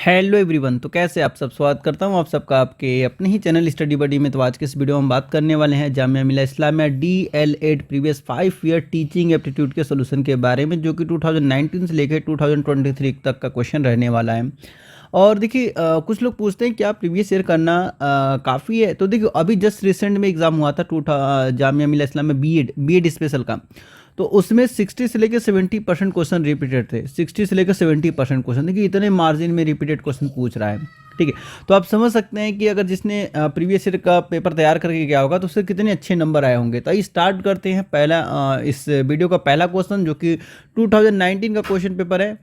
Hello everyone. तो कैसे आप सब, स्वागत करता हूं आप सबका आपके अपने ही चैनल स्टडी बडी में। तो आज के इस वीडियो में हम बात करने वाले हैं Jamia Millia Islamia DL8 previous 5 year teaching aptitude के सोल्यूशन के बारे में, जो कि 2019 से लेकर 2023 तक का क्वेश्चन रहने वाला है। और देखिए कुछ लोग पूछते हैं क्या प्रीवियस ईयर करना काफ़ी है। तो देखिए अभी जस्ट रिसेंट में एग्ज़ाम हुआ था Jamia Millia Islamia B Ed special का। तो उसमें 60 से लेकर 70% क्वेश्चन रिपीटेड थे। 60 से लेकर 70% क्वेश्चन, देखिए इतने मार्जिन में रिपीटेड क्वेश्चन पूछ रहा है। ठीक है, तो आप समझ सकते हैं कि अगर जिसने प्रीवियस ईयर का पेपर तैयार करके गया होगा तो उससे कितने अच्छे नंबर आए होंगे। तो आइए स्टार्ट करते हैं पहला इस वीडियो का पहला क्वेश्चन, जो कि 2019 का क्वेश्चन पेपर है।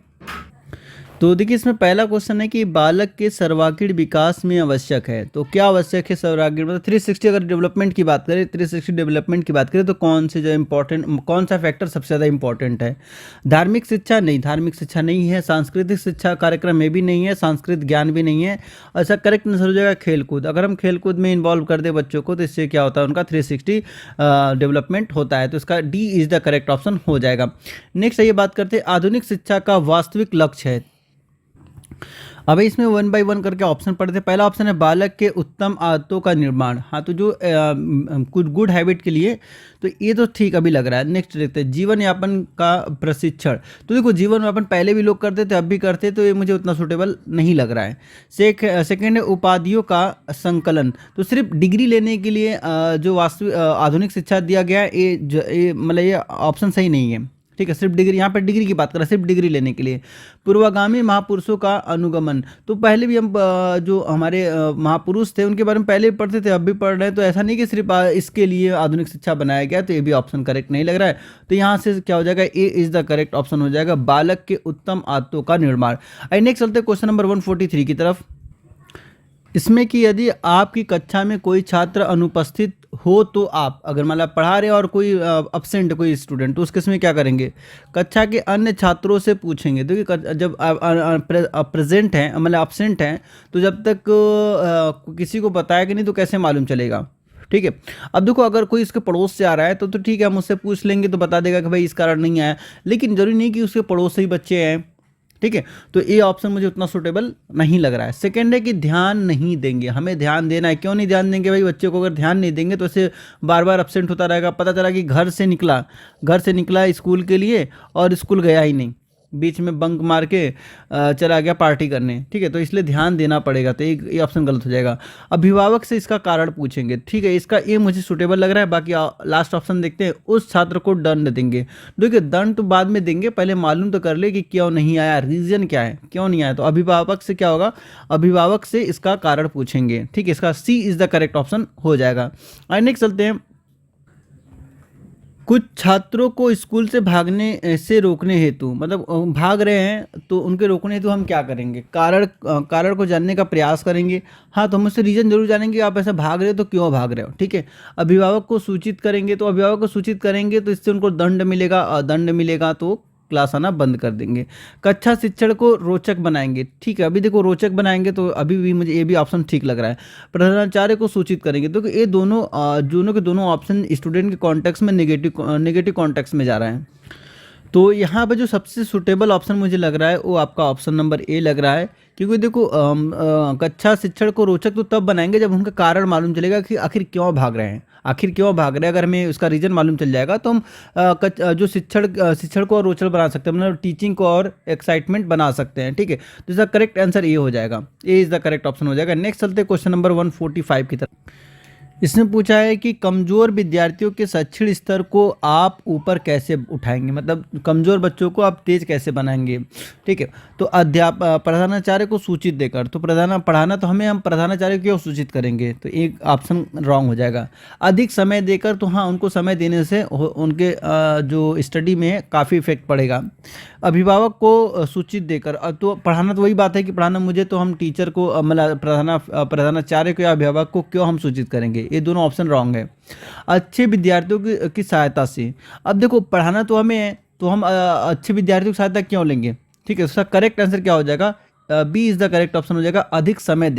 तो देखिए इसमें पहला क्वेश्चन है कि बालक के सर्वांगीण विकास में आवश्यक है। तो क्या आवश्यक है सर्वांगीण, मतलब 360 अगर डेवलपमेंट की बात करें, 360 डेवलपमेंट की बात करें तो कौन से जो इम्पोर्टेंट, कौन सा फैक्टर सबसे ज़्यादा इंपॉर्टेंट है। धार्मिक शिक्षा नहीं, धार्मिक शिक्षा नहीं है। सांस्कृतिक शिक्षा कार्यक्रम में भी नहीं है। सांस्कृतिक ज्ञान भी नहीं है। ऐसा करेक्ट आंसर हो जाएगा खेलकूद। अगर हम खेलकूद में इन्वॉल्व कर दे बच्चों को तो इससे क्या होता है, उनका 360 डेवलपमेंट होता है। तो इसका D is the correct option हो जाएगा। नेक्स्ट ये बात करते हैं आधुनिक शिक्षा का वास्तविक लक्ष्य है। अब इसमें 1 बाय 1 करके ऑप्शन पढ़ते। पहला ऑप्शन है बालक के उत्तम आदतों का निर्माण। हाँ, तो जो कुछ गुड हैबिट के लिए, तो ये तो ठीक अभी लग रहा है। नेक्स्ट देखते हैं जीवन यापन का प्रशिक्षण। तो देखो जीवन यापन पहले भी लोग करते थे, अब भी करते, तो ये मुझे उतना सूटेबल नहीं लग रहा है। सेकेंड है उपाधियों का संकलन। तो सिर्फ डिग्री लेने के लिए जो वास्तविक आधुनिक शिक्षा दिया गया है, ये मतलब ये ऑप्शन सही नहीं है। ठीक है, सिर्फ डिग्री, यहाँ पर डिग्री की बात कर रहा है, सिर्फ डिग्री लेने के लिए। पूर्वगामी महापुरुषों का अनुगमन। तो पहले भी हम जो हमारे महापुरुष थे उनके बारे में पहले भी पढ़ते थे, अब भी पढ़ रहे हैं। तो ऐसा नहीं कि सिर्फ इसके लिए आधुनिक शिक्षा बनाया गया। तो ये भी ऑप्शन करेक्ट नहीं लग रहा है। तो यहाँ से क्या हो जाएगा, ए इज द करेक्ट ऑप्शन हो जाएगा, बालक के उत्तम आदतों का निर्माण। नेक्स्ट चलते क्वेश्चन नंबर 143 की तरफ। इसमें कि यदि आपकी कक्षा में कोई छात्र अनुपस्थित हो, तो आप अगर मतलब पढ़ा रहे और कोई अब्सेंट कोई स्टूडेंट, तो उस केस में क्या करेंगे, कक्षा के अन्य छात्रों से पूछेंगे। देखिए जब प्रेजेंट हैं मतलब अब्सेंट हैं, तो जब तक किसी को बताया कि नहीं तो कैसे मालूम चलेगा। ठीक है, अब देखो अगर कोई इसके पड़ोस से आ रहा है तो ठीक है, हम उससे पूछ लेंगे तो बता देगा कि भाई इस कारण नहीं आया। लेकिन जरूरी नहीं कि उसके पड़ोस से ही बच्चे हैं। ठीक है, तो ये ऑप्शन मुझे उतना सूटेबल नहीं लग रहा है। सेकंड है कि ध्यान नहीं देंगे। हमें ध्यान देना है। क्यों नहीं ध्यान देंगे भाई, बच्चे को अगर ध्यान नहीं देंगे तो इसे बार बार एब्सेंट होता रहेगा। पता चला कि घर से निकला स्कूल के लिए और स्कूल गया ही नहीं, बीच में बंक मार के चला गया पार्टी करने। ठीक है, तो इसलिए ध्यान देना पड़ेगा। तो ये ऑप्शन गलत हो जाएगा। अभिभावक से इसका कारण पूछेंगे। ठीक है, इसका ये मुझे सूटेबल लग रहा है। बाकी लास्ट ऑप्शन देखते हैं, उस छात्र को दंड देंगे। देखिए दंड तो बाद में देंगे, पहले मालूम तो कर ले कि क्यों नहीं आया, रीजन क्या है, क्यों नहीं आया। तो अभिभावक से क्या होगा, अभिभावक से इसका कारण पूछेंगे। ठीक है, इसका सी इज द करेक्ट ऑप्शन हो जाएगा। नेक्स्ट चलते हैं, कुछ छात्रों को स्कूल से भागने से रोकने हेतु, मतलब भाग रहे हैं तो उनके रोकने हेतु हम क्या करेंगे, कारण को जानने का प्रयास करेंगे। हाँ, तो हम उससे रीज़न जरूर जानेंगे, आप ऐसा भाग रहे हो तो क्यों भाग रहे हो। ठीक है, अभिभावक को सूचित करेंगे। तो अभिभावक को सूचित करेंगे तो इससे उनको दंड मिलेगा, दंड मिलेगा तो क्लास आना बंद कर देंगे। कक्षा शिक्षण को रोचक बनाएंगे। ठीक है, अभी देखो रोचक बनाएंगे तो अभी भी मुझे ये भी ऑप्शन ठीक लग रहा है। प्रधानाचार्य को सूचित करेंगे। तो ये दोनों ऑप्शन स्टूडेंट के कॉन्टेक्स्ट में नेगेटिव कॉन्टेक्स्ट में जा रहे हैं। तो यहाँ पर जो सबसे सूटेबल ऑप्शन मुझे लग रहा है वो आपका ऑप्शन नंबर ए लग रहा है। क्योंकि देखो कक्षा शिक्षण को रोचक तो तब बनाएंगे जब उनका कारण मालूम चलेगा कि आखिर क्यों भाग रहे हैं, अगर हमें उसका रीज़न मालूम चल जाएगा तो हम जो शिक्षण को और रोचक बना सकते हैं, मतलब टीचिंग को और एक्साइटमेंट बना सकते हैं। ठीक है, तो इसका करेक्ट आंसर ये हो जाएगा, A is the correct option हो जाएगा। नेक्स्ट चलते हैं क्वेश्चन नंबर 145 की तरफ। इसने पूछा है कि कमज़ोर विद्यार्थियों के शैक्षणिक स्तर को आप ऊपर कैसे उठाएंगे, मतलब कमज़ोर बच्चों को आप तेज कैसे बनाएंगे। ठीक है, तो प्रधानाचार्य को सूचित देकर। तो पढ़ाना तो हम प्रधानाचार्य क्यों सूचित करेंगे, तो एक ऑप्शन रॉन्ग हो जाएगा। अधिक समय देकर, तो हाँ उनको समय देने से उनके जो स्टडी में काफ़ी इफेक्ट पड़ेगा। अभिभावक को सूचित देकर, तो पढ़ाना तो वही बात है कि पढ़ाना मुझे, तो हम टीचर को मतलब प्रधानाचार्य को या अभिभावक को क्यों हम सूचित करेंगे। ये दोनों ऑप्शन रॉन्ग है। अच्छे विद्यार्थियों की सहायता से। अब देखो पढ़ाना तो हमें है, तो हम अच्छे विद्यार्थियों की सहायता क्यों लेंगे। ठीक है, उसका करेक्ट आंसर क्या हो जाएगा, B is the correct option हो जाएगा, अधिक समय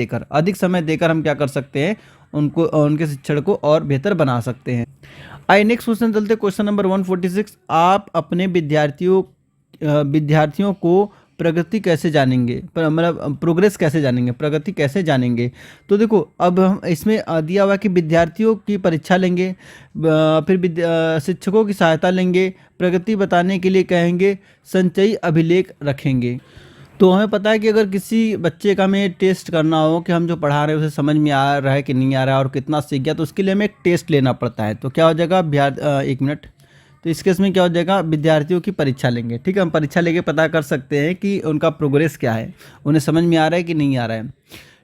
देकर हम क्या कर सकते हैं, उनको उनके शिक्षण को और बेहतर बना सकते हैं। आइए नेक्स्ट क्वेश्चन चलते हैं, क्वेश्चन नंबर 146। आप अपने विद्यार्थियों को प्रगति कैसे जानेंगे, मतलब प्रोग्रेस कैसे जानेंगे, प्रगति कैसे जानेंगे। तो देखो अब हम इसमें दिया हुआ कि विद्यार्थियों की परीक्षा लेंगे, फिर शिक्षकों की सहायता लेंगे, प्रगति बताने के लिए कहेंगे, संचयी अभिलेख रखेंगे। तो हमें पता है कि अगर किसी बच्चे का हमें टेस्ट करना हो कि हम जो पढ़ा रहे हैं उसे समझ में आ रहा है कि नहीं आ रहा है और कितना सीख गया, तो उसके लिए हमें एक टेस्ट लेना पड़ता है। तो क्या हो जाएगा, एक मिनट, तो इस केस में क्या हो जाएगा, विद्यार्थियों की परीक्षा लेंगे। ठीक है, हम परीक्षा लेके पता कर सकते हैं कि उनका प्रोग्रेस क्या है, उन्हें समझ में आ रहा है कि नहीं आ रहा है।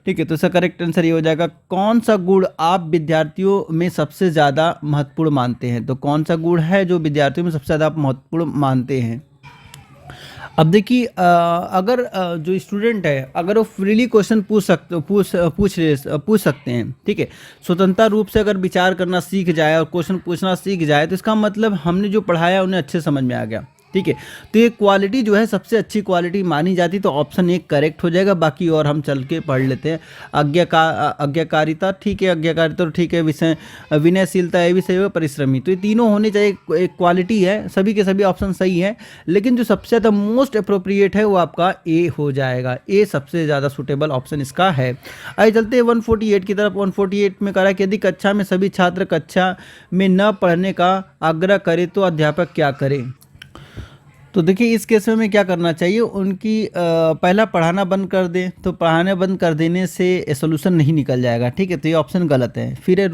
ठीक है, तो इसका करेक्ट आंसर ये हो जाएगा, कौन सा गुण आप विद्यार्थियों में सबसे ज़्यादा महत्वपूर्ण मानते हैं। तो कौन सा गुण है जो विद्यार्थियों में सबसे ज़्यादा आप महत्वपूर्ण मानते हैं। अब देखिए अगर जो स्टूडेंट है अगर वो फ्रीली क्वेश्चन पूछ सकते हैं, ठीक है, स्वतंत्रता रूप से अगर विचार करना सीख जाए और क्वेश्चन पूछना सीख जाए, तो इसका मतलब हमने जो पढ़ाया उन्हें अच्छे समझ में आ गया। ठीक है, तो ये क्वालिटी जो है सबसे अच्छी क्वालिटी मानी जाती, तो ऑप्शन एक करेक्ट हो जाएगा। बाकी और हम चल के पढ़ लेते हैं। आज्ञाकारिता, ठीक है, आज्ञाकारिता तो ठीक है, विषय विनयशीलता ये भी सही होगा, परिश्रमी, तो ये तीनों होने चाहिए, एक क्वालिटी है, सभी के सभी ऑप्शन सही है। लेकिन जो सबसे ज़्यादा मोस्ट अप्रोप्रिएट है वो आपका ए हो जाएगा, ए सबसे ज़्यादा सुटेबल ऑप्शन इसका है। आइए चलते हैं 148 की तरफ। 148 में कह रहा है कि यदि कक्षा में सभी छात्र कक्षा में न पढ़ने का आग्रह करे तो अध्यापक क्या करे। तो देखिए इस केस में हमें क्या करना चाहिए, उनकी पहला पढ़ाना बंद कर दें। तो पढ़ाना बंद कर देने से सोल्यूशन नहीं निकल जाएगा। ठीक है, तो ये ऑप्शन गलत है। फिर है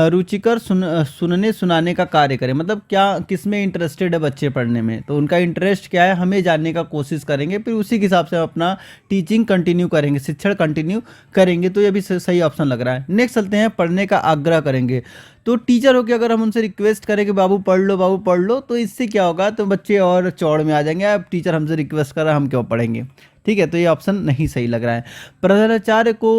रुचिकर सुनने सुनाने का कार्य करें, मतलब क्या किस में इंटरेस्टेड है बच्चे पढ़ने में, तो उनका इंटरेस्ट क्या है हमें जानने का कोशिश करेंगे, फिर उसी के हिसाब से हम अपना टीचिंग कंटिन्यू करेंगे, शिक्षण कंटिन्यू करेंगे। तो ये भी सही ऑप्शन लग रहा है। नेक्स्ट चलते हैं, पढ़ने का आग्रह करेंगे। तो टीचर हो के अगर हम उनसे रिक्वेस्ट करें कि बाबू पढ़ लो, तो इससे क्या होगा, तो बच्चे और चौड़ में आ जाएंगे, अब टीचर हमसे रिक्वेस्ट कर रहा है हम क्यों पढ़ेंगे। ठीक है, तो ये ऑप्शन नहीं सही लग रहा है। प्रधानाचार्य को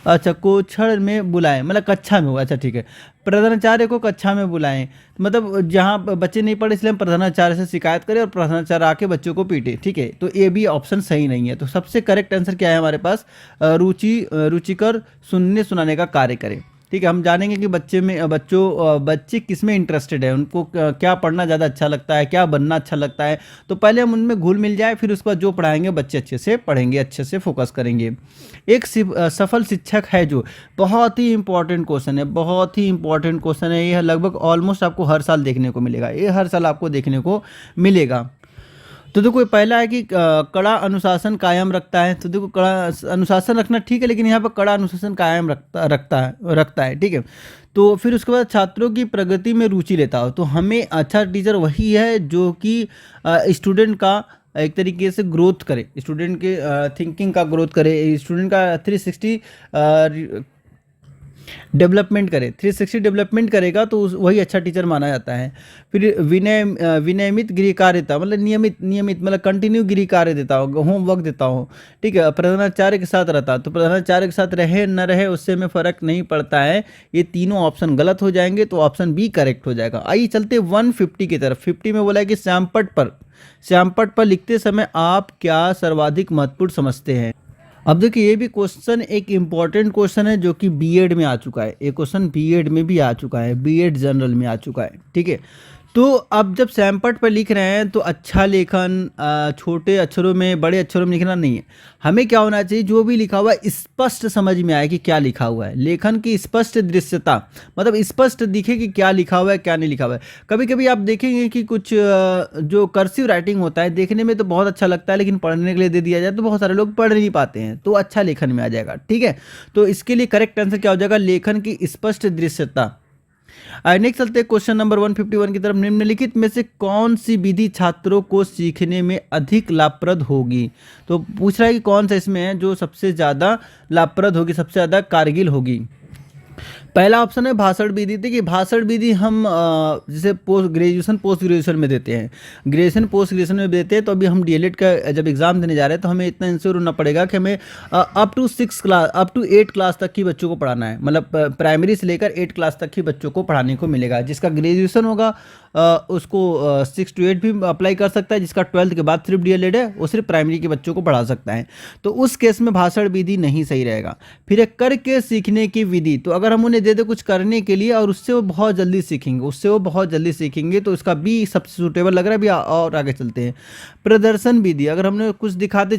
अच्छा कोक्षण में बुलाएं, मतलब कक्षा में हो, अच्छा ठीक है, प्रधानाचार्य को कक्षा में बुलाएं, मतलब जहाँ बच्चे नहीं पढ़े इसलिए हम प्रधानाचार्य से शिकायत करें और प्रधानाचार्य आके बच्चों को पीटे। ठीक है, तो ये भी ऑप्शन सही नहीं है। तो सबसे करेक्ट आंसर क्या है हमारे पास, रुचिकर सुनने सुनाने का कार्य करें। ठीक है, हम जानेंगे कि बच्चे किस में इंटरेस्टेड है, उनको क्या पढ़ना ज़्यादा अच्छा लगता है, क्या बनना अच्छा लगता है। तो पहले हम उनमें घुल मिल जाए, फिर उसके बाद जो पढ़ाएंगे बच्चे अच्छे से पढ़ेंगे, अच्छे से फोकस करेंगे। एक सफल शिक्षक है जो, बहुत ही इंपॉर्टेंट क्वेश्चन है, बहुत ही इंपॉर्टेंट क्वेश्चन है। ये लगभग ऑलमोस्ट आपको हर साल देखने को मिलेगा, ये हर साल आपको देखने को मिलेगा। तो देखो पहला है कि कड़ा अनुशासन कायम रखता है। तो देखो कड़ा अनुशासन रखना ठीक है, लेकिन यहाँ पर कड़ा अनुशासन कायम रखता है। ठीक है, तो फिर उसके बाद छात्रों की प्रगति में रुचि लेता हो। तो हमें अच्छा टीचर वही है जो कि स्टूडेंट का एक तरीके से ग्रोथ करे, स्टूडेंट के थिंकिंग का ग्रोथ करे, स्टूडेंट का 360 डेवलपमेंट करे, 360 डेवलपमेंट करेगा तो वही अच्छा टीचर माना जाता है। फिर विनियमित गृह कार्यता, मतलब नियमित मतलब कंटिन्यू गृह कार्य देता हो, होमवर्क देता हो। ठीक है, प्रधानाचार्य के साथ रहता, तो प्रधानाचार्य के साथ रहे न रहे उससे में फ़र्क नहीं पड़ता है। ये तीनों ऑप्शन गलत हो जाएंगे, तो ऑप्शन बी करेक्ट हो जाएगा। आइए चलते 150 की तरफ। 50 में बोला है कि श्यामपट्ट पर लिखते समय आप क्या सर्वाधिक महत्वपूर्ण समझते हैं। अब देखिए ये भी क्वेश्चन एक इम्पॉर्टेंट क्वेश्चन है जो कि बीएड में आ चुका है। ये क्वेश्चन बीएड में भी आ चुका है, बीएड जनरल में आ चुका है। ठीक है, तो अब जब सैमपट पर लिख रहे हैं तो अच्छा लेखन छोटे अक्षरों में बड़े अक्षरों में लिखना नहीं है। हमें क्या होना चाहिए, जो भी लिखा हुआ है स्पष्ट समझ में आए कि क्या लिखा हुआ है। लेखन की स्पष्ट दृश्यता, मतलब स्पष्ट दिखे कि क्या लिखा हुआ है क्या नहीं लिखा हुआ है। कभी कभी आप देखेंगे कि कुछ जो कर्सिव राइटिंग होता है देखने में तो बहुत अच्छा लगता है, लेकिन पढ़ने के लिए दे दिया जाए तो बहुत सारे लोग पढ़ नहीं पाते हैं, तो अच्छा लेखन में आ जाएगा। ठीक है, तो इसके लिए करेक्ट आंसर क्या हो जाएगा, लेखन की स्पष्ट दृश्यता। नेक्स्ट चलते हैं क्वेश्चन नंबर 151 की तरफ। निम्नलिखित में से कौन सी विधि छात्रों को सीखने में अधिक लाभप्रद होगी। तो पूछ रहा है कि कौन सा इसमें है जो सबसे ज़्यादा लाभप्रद होगी, सबसे ज़्यादा कारगिल होगी। पहला ऑप्शन है भाषण विधि। देखिए भाषण विधि हम जैसे पोस्ट ग्रेजुएशन में देते हैं, ग्रेजुएशन पोस्ट ग्रेजुएशन में देते हैं, तो अभी हम डीएलएड का जब एग्जाम देने जा रहे हैं तो हमें इतना इंश्योर होना पड़ेगा कि हमें अप टू 8 क्लास तक ही बच्चों को पढ़ाना है, मतलब प्राइमरी से लेकर 8 क्लास तक ही बच्चों को पढ़ाने को मिलेगा। जिसका ग्रेजुएशन होगा उसको 6 to 8 भी अप्लाई कर सकता है, जिसका 12th के बाद सिर्फ डीएलएड है वो सिर्फ प्राइमरी के बच्चों को पढ़ा सकता है। तो उस केस में भाषण विधि नहीं सही रहेगा। फिर एक करके सीखने की विधि, तो अगर हम उन्हें दे दे कुछ करने के लिए और उससे वो बहुत जल्दी सीखेंगे, तो इसका बी सबसे सूटेबल लग रहा है। अभी और आगे चलते हैं। प्रदर्शन विधि, अगर हमने कुछ दिखाते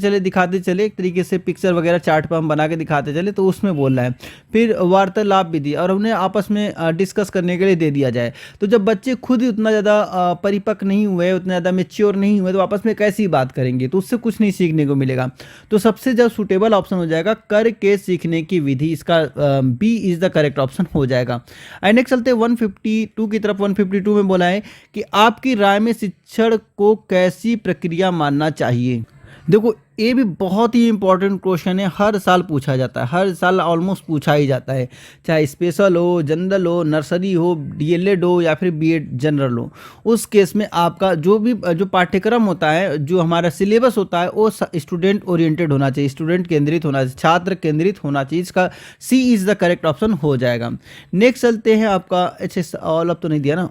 चले एक तरीके से पिक्चर वगैरह चार्ट पर हम बना के दिखाते चले तो उसमें बोल रहा है। फिर वार्तालाप विधि, और उन्हें आपस में डिस्कस करने के लिए दे दिया जाए। तो जब बच्चे खुद ही उतना ज़्यादा परिपक्व नहीं हुए, उतना ज़्यादा मेच्योर नहीं हुए, तो आपस में कैसी बात करेंगे, तो उससे कुछ नहीं सीखने को मिलेगा। तो सबसे जो सूटेबल ऑप्शन हो जाएगा करके सीखने की विधि, इसका B is the correct option हो जाएगा। एंड नेक्स्ट चलते हैं 152 की तरफ। 152 में बोला है कि आपकी राय में शिक्षण को कैसी प्रक्रिया मानना चाहिए। देखो ये भी बहुत ही इंपॉर्टेंट क्वेश्चन है, हर साल पूछा जाता है, हर साल ऑलमोस्ट पूछा ही जाता है, चाहे स्पेशल हो, जनरल हो, नर्सरी हो, डीएलएड हो या फिर बीएड जनरल हो। उस केस में आपका जो पाठ्यक्रम होता है, जो हमारा सिलेबस होता है, वो स्टूडेंट ओरिएंटेड होना चाहिए, स्टूडेंट केंद्रित होना चाहिए, छात्र केंद्रित होना चाहिए। इसका सी इज़ द करेक्ट ऑप्शन हो जाएगा। नेक्स्ट चलते हैं आपका अच्छा ऑल ऑफ तो नहीं दिया ना,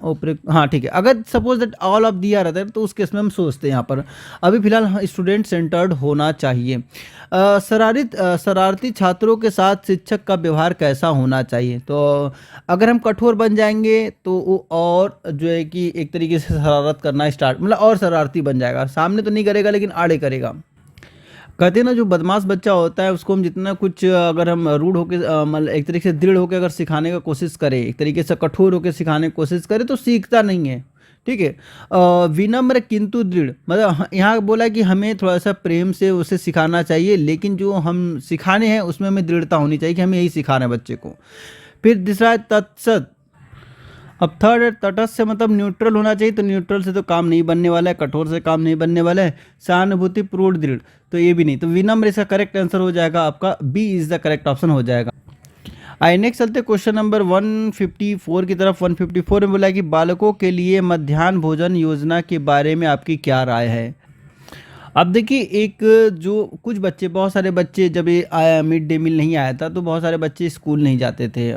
हाँ ठीक है। अगर सपोज दैट ऑल ऑफ दिया रहता है तो उस केस में हम सोचते हैं यहाँ पर अभी फिलहाल स्टूडेंट सेंटर्ड होना चाहिए। शरारती छात्रों के साथ शिक्षक का व्यवहार कैसा होना चाहिए। तो अगर हम कठोर बन जाएंगे तो वो और जो है कि एक तरीके से शरारत करना स्टार्ट, मतलब और शरारती बन जाएगा। सामने तो नहीं करेगा लेकिन आड़े करेगा। कहते हैं ना, जो बदमाश बच्चा होता है उसको हम जितना कुछ अगर हम रूड होकर मतलब एक तरीके से दृढ़ होकर अगर सिखाने का कोशिश करें, एक तरीके से कठोर होकर सिखाने की कोशिश करें तो सीखता नहीं है। ठीक है। विनम्र किंतु दृढ़, मतलब यहाँ बोला कि हमें थोड़ा सा प्रेम से उसे सिखाना चाहिए, लेकिन जो हम सिखाने हैं उसमें हमें दृढ़ता होनी चाहिए कि हमें यही सिखाना है बच्चे को। फिर दूसरा है तत्सत। अब थर्ड है तटस्थ से, मतलब न्यूट्रल होना चाहिए, तो न्यूट्रल से तो काम नहीं बनने वाला है, कठोर से काम नहीं बनने वाला है। सहानुभूति पूर्ण दृढ़, तो ये भी नहीं, तो विनम्र इसका करेक्ट आंसर हो जाएगा, आपका B is the correct option हो जाएगा। आइए नेक्स्ट चलते क्वेश्चन नंबर 154 की तरफ। 154 में बोला है कि बालकों के लिए मध्याह्न भोजन योजना के बारे में आपकी क्या राय है। अब देखिए, एक जो कुछ बच्चे, बहुत सारे बच्चे जब ये आया मिड डे मील नहीं आया था तो बहुत सारे बच्चे स्कूल नहीं जाते थे।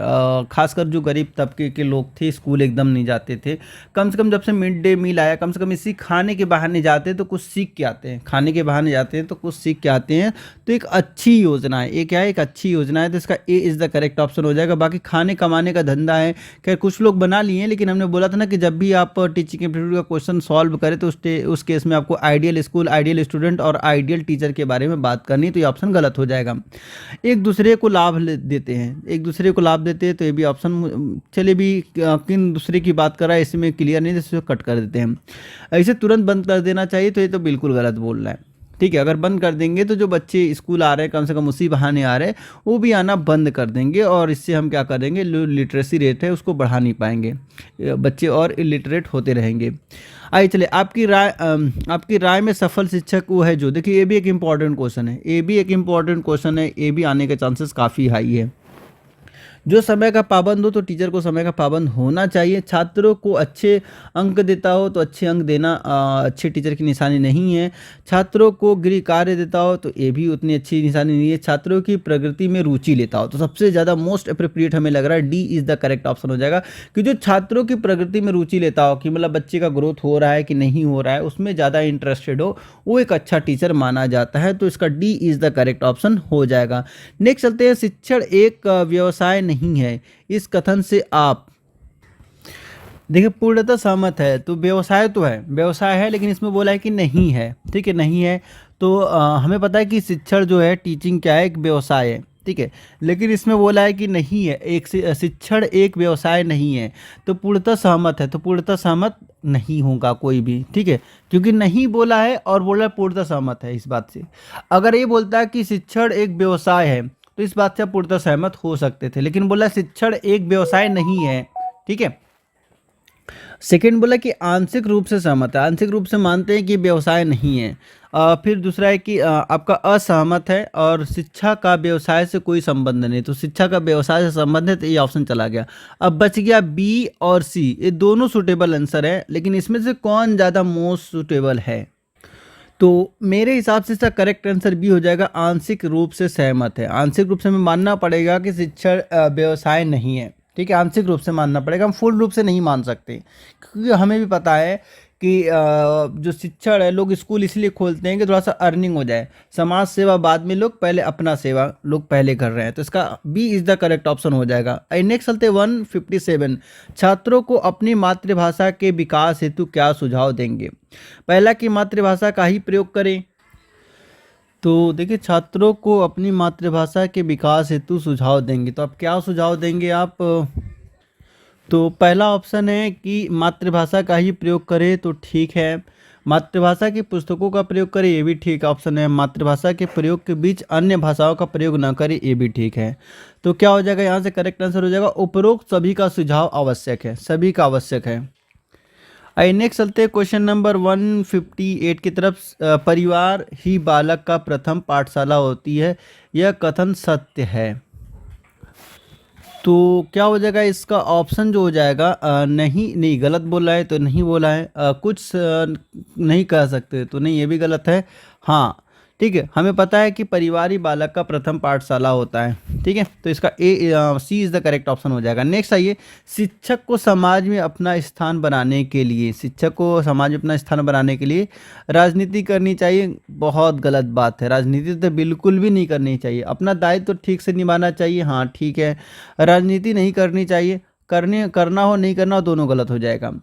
खासकर जो गरीब तबके के लोग थे स्कूल एकदम नहीं जाते थे। कम से कम जब से मिड डे मील आया, कम से कम इसी खाने के बहाने जाते हैं तो कुछ सीख के आते हैं, खाने के बहाने जाते हैं तो कुछ सीख के आते हैं। तो एक अच्छी योजना है, ये क्या है, एक अच्छी योजना है, तो इसका A is the correct option हो जाएगा। बाकी खाने कमाने का धंधा है, खैर कुछ लोग बना लिए हैं, लेकिन हमने बोला था ना कि जब भी आप टीचिंग एप्टीट्यूड का क्वेश्चन सॉल्व करें तो उस केस में आपको आइडियल स्कूल, आइडियल स्टूडेंट और आइडियल टीचर के बारे में बात करनी, तो ये ऑप्शन गलत हो जाएगा। एक दूसरे को लाभ देते हैं, एक दूसरे को लाभ देते हैं, तो ये भी ऑप्शन चलिए भी किन दूसरे की बात कर रहा है इसमें क्लियर नहीं, तो कट कर देते हैं। ऐसे तुरंत बंद कर देना चाहिए, तो ये तो बिल्कुल गलत बोल रहा है। ठीक है, अगर बंद कर देंगे तो जो बच्चे स्कूल आ रहे हैं, कम से कम उसी बहाने आ रहे हैं, वो भी आना बंद कर देंगे, और इससे हम क्या करेंगे, जो लिटरेसी रेट है उसको बढ़ा नहीं पाएंगे, बच्चे और इलिटरेट होते रहेंगे। आइए चले, आपकी राय में सफल शिक्षक वो है जो, देखिए ये भी एक इम्पॉर्टेंट क्वेश्चन है, ये भी एक इम्पॉर्टेंट क्वेश्चन है, ये भी आने के चांसेस काफ़ी हाई है। जो समय का पाबंद हो, तो टीचर को समय का पाबंद होना चाहिए। छात्रों को अच्छे अंक देता हो तो अच्छे अंक देना अच्छे टीचर की निशानी नहीं है। छात्रों को गृह कार्य देता हो तो ये भी उतनी अच्छी निशानी नहीं है। छात्रों की प्रगति में रुचि लेता हो, तो सबसे ज़्यादा मोस्ट अप्रोप्रिएट हमें लग रहा है D is the correct option हो जाएगा, कि जो छात्रों की प्रगति में रुचि लेता हो, कि मतलब बच्चे का ग्रोथ हो रहा है कि नहीं हो रहा है, उसमें ज़्यादा इंटरेस्टेड हो, वो एक अच्छा टीचर माना जाता है। तो इसका D is the correct option हो जाएगा। नेक्स्ट चलते हैं, शिक्षण एक व्यवसाय नहीं है, इस कथन से आप देखिए पूर्णतः सहमत है। तो व्यवसाय तो है, व्यवसाय है, लेकिन इसमें बोला है कि नहीं है। ठीक है, नहीं है, तो हमें पता है कि शिक्षण जो है, टीचिंग क्या है, एक व्यवसाय है। ठीक है, लेकिन इसमें बोला है कि नहीं है, एक शिक्षण एक व्यवसाय नहीं है, तो पूर्णतः सहमत है, तो पूर्णतः सहमत नहीं होगा कोई भी। ठीक है, क्योंकि नहीं बोला है और बोला है पूर्णतः सहमत है इस बात से। अगर ये बोलता है कि शिक्षण एक व्यवसाय है तो इस बात से आप पूर्णतः सहमत हो सकते थे, लेकिन बोला शिक्षण एक व्यवसाय नहीं है। ठीक है, सेकंड बोला कि आंशिक रूप से सहमत है, आंशिक रूप से मानते हैं कि व्यवसाय नहीं है। फिर दूसरा है कि आपका असहमत है और शिक्षा का व्यवसाय से कोई संबंध नहीं, तो शिक्षा का व्यवसाय से संबंध है, तो ये ऑप्शन चला गया। अब बच गया बी और सी, ये दोनों सूटेबल आंसर है, लेकिन इसमें से कौन ज़्यादा मोस्ट सूटेबल है। तो मेरे हिसाब से इसका करेक्ट आंसर बी हो जाएगा, आंशिक रूप से सहमत है। आंशिक रूप से हमें मानना पड़ेगा कि शिक्षण व्यवसाय नहीं है। ठीक है, आंशिक रूप से मानना पड़ेगा, हम फुल रूप से नहीं मान सकते, क्योंकि हमें भी पता है कि जो शिक्षण है, लोग स्कूल इसलिए खोलते हैं कि थोड़ा सा अर्निंग हो जाए। समाज सेवा बाद में, लोग पहले अपना सेवा लोग पहले कर रहे हैं, तो इसका B is the correct option हो जाएगा। नेक्स्ट चलते 157, छात्रों को अपनी मातृभाषा के विकास हेतु क्या सुझाव देंगे। पहला कि मातृभाषा का ही प्रयोग करें। तो देखिए, छात्रों को अपनी मातृभाषा के विकास हेतु सुझाव देंगे, तो आप क्या सुझाव देंगे आप। तो पहला ऑप्शन है कि मातृभाषा का ही प्रयोग करें, तो ठीक है। मातृभाषा की पुस्तकों का प्रयोग करें, ये भी ठीक ऑप्शन है। मातृभाषा के प्रयोग के बीच अन्य भाषाओं का प्रयोग न करें, ये भी ठीक है। तो क्या हो जाएगा यहाँ से, करेक्ट आंसर हो जाएगा उपरोक्त सभी का सुझाव आवश्यक है, सभी का आवश्यक है। आइए नेक्स्ट चलते हैं क्वेश्चन नंबर 158 की तरफ। परिवार ही बालक का प्रथम पाठशाला होती है, यह कथन सत्य है। तो क्या हो जाएगा इसका ऑप्शन जो हो जाएगा, नहीं, नहीं गलत बोला है, तो नहीं बोला है। कुछ नहीं कह सकते, तो नहीं, ये भी गलत है। हाँ ठीक है, हमें पता है कि परिवार ही बालक का प्रथम पाठशाला होता है, ठीक है। तो इसका सी इज़ द करेक्ट ऑप्शन हो जाएगा। नेक्स्ट आइए, शिक्षक को समाज में अपना स्थान बनाने के लिए, शिक्षक को समाज में अपना स्थान बनाने के लिए राजनीति करनी चाहिए। बहुत गलत बात है, राजनीति तो बिल्कुल भी नहीं करनी चाहिए। अपना दायित्व तो ठीक से निभाना चाहिए, हाँ ठीक है। राजनीति नहीं करनी चाहिए, करना हो नहीं करना हो दोनों गलत हो जाएगा।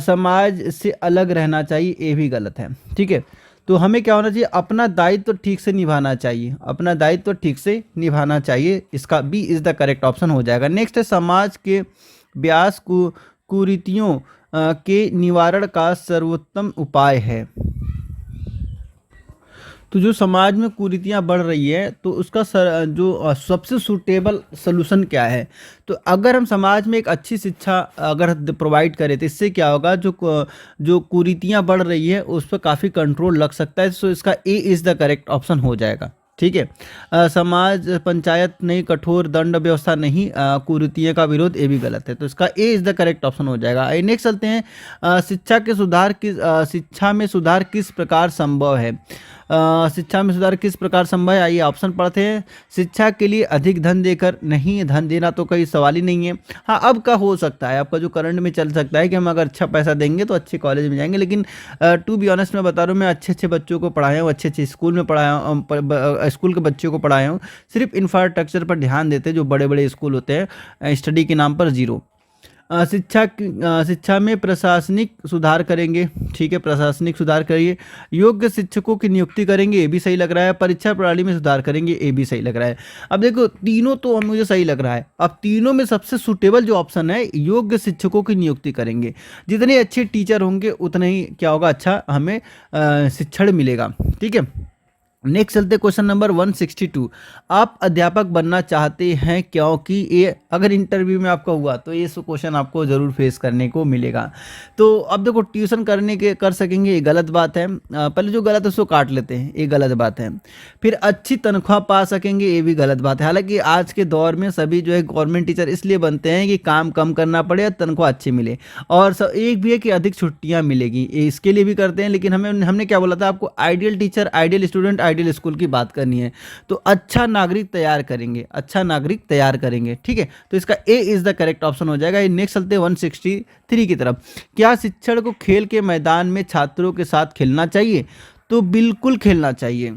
समाज से अलग रहना चाहिए, ये भी गलत है, ठीक है। तो हमें क्या होना चाहिए, अपना दायित्व ठीक से निभाना चाहिए, अपना दायित्व ठीक से निभाना चाहिए। इसका B is the correct option हो जाएगा। नेक्स्ट है, समाज के व्यास कुरीतियों के निवारण का सर्वोत्तम उपाय है। तो जो समाज में कुरीतियाँ बढ़ रही है, तो उसका जो सबसे सूटेबल सोल्यूशन क्या है। तो अगर हम समाज में एक अच्छी शिक्षा अगर प्रोवाइड करें, तो इससे क्या होगा, जो कुरीतियाँ बढ़ रही है उस पर काफ़ी कंट्रोल लग सकता है। सो इसका A is the correct option हो जाएगा, ठीक है। समाज पंचायत नहीं, कठोर दंड व्यवस्था नहीं, कुरीतियों का विरोध, ये भी गलत है। तो इसका A is the correct option हो जाएगा। नेक्स्ट चलते हैं, शिक्षा में सुधार किस प्रकार संभव है। शिक्षा में सुधार किस प्रकार संभव है, आइए ऑप्शन पढ़ते हैं। शिक्षा के लिए अधिक धन देकर, नहीं, धन देना तो कोई सवाल ही नहीं है। हाँ, अब का हो सकता है, आपका जो करंट में चल सकता है कि हम अगर अच्छा पैसा देंगे तो अच्छे कॉलेज में जाएंगे, लेकिन टू बी ऑनेस्ट मैं बता रहा हूँ, मैं अच्छे अच्छे बच्चों को पढ़ाया हूँ, अच्छे अच्छे स्कूल में पढ़ाया हूँ, स्कूल के बच्चों को पढ़ाया हूँ। सिर्फ इंफ्रास्ट्रक्चर पर ध्यान देते, जो बड़े बड़े स्कूल होते हैं, स्टडी के नाम पर जीरो। शिक्षा में प्रशासनिक सुधार करेंगे, ठीक है, प्रशासनिक सुधार करिए। योग्य शिक्षकों की नियुक्ति करेंगे, ये भी सही लग रहा है। परीक्षा प्रणाली में सुधार करेंगे, ये भी सही लग रहा है। अब देखो, तीनों तो मुझे सही लग रहा है। अब तीनों में सबसे सूटेबल जो ऑप्शन है, योग्य शिक्षकों की नियुक्ति करेंगे। जितने अच्छे टीचर होंगे उतना ही क्या होगा, अच्छा हमें शिक्षण मिलेगा, ठीक है। नेक्स्ट चलते क्वेश्चन नंबर 162। आप अध्यापक बनना चाहते हैं क्योंकि ये अगर इंटरव्यू में आपका हुआ तो ये क्वेश्चन आपको ज़रूर फेस करने को मिलेगा। तो अब देखो, ट्यूशन कर सकेंगे, ये गलत बात है। पहले जो गलत है उसको काट लेते हैं, ये गलत बात है। फिर अच्छी तनख्वाह पा सकेंगे, ये भी गलत बात है। हालांकि आज के दौर में सभी जो है गवर्नमेंट टीचर इसलिए बनते हैं कि काम कम करना पड़े और तनख्वाह अच्छी मिले, और एक भी है कि अधिक छुट्टियाँ मिलेगी, इसके लिए भी करते हैं। लेकिन हमने क्या बोला था आपको, ideal teacher, ideal student, ideal school की बात करनी है। तो अच्छा नागरिक तैयार करेंगे, अच्छा नागरिक तैयार करेंगे, ठीक है। तो इसका ए इज द करेक्ट ऑप्शन हो जाएगा। नेक्स्ट चलते हैं 163 की तरफ। क्या शिक्षण को खेल के मैदान में छात्रों के साथ खेलना चाहिए। तो बिल्कुल खेलना चाहिए,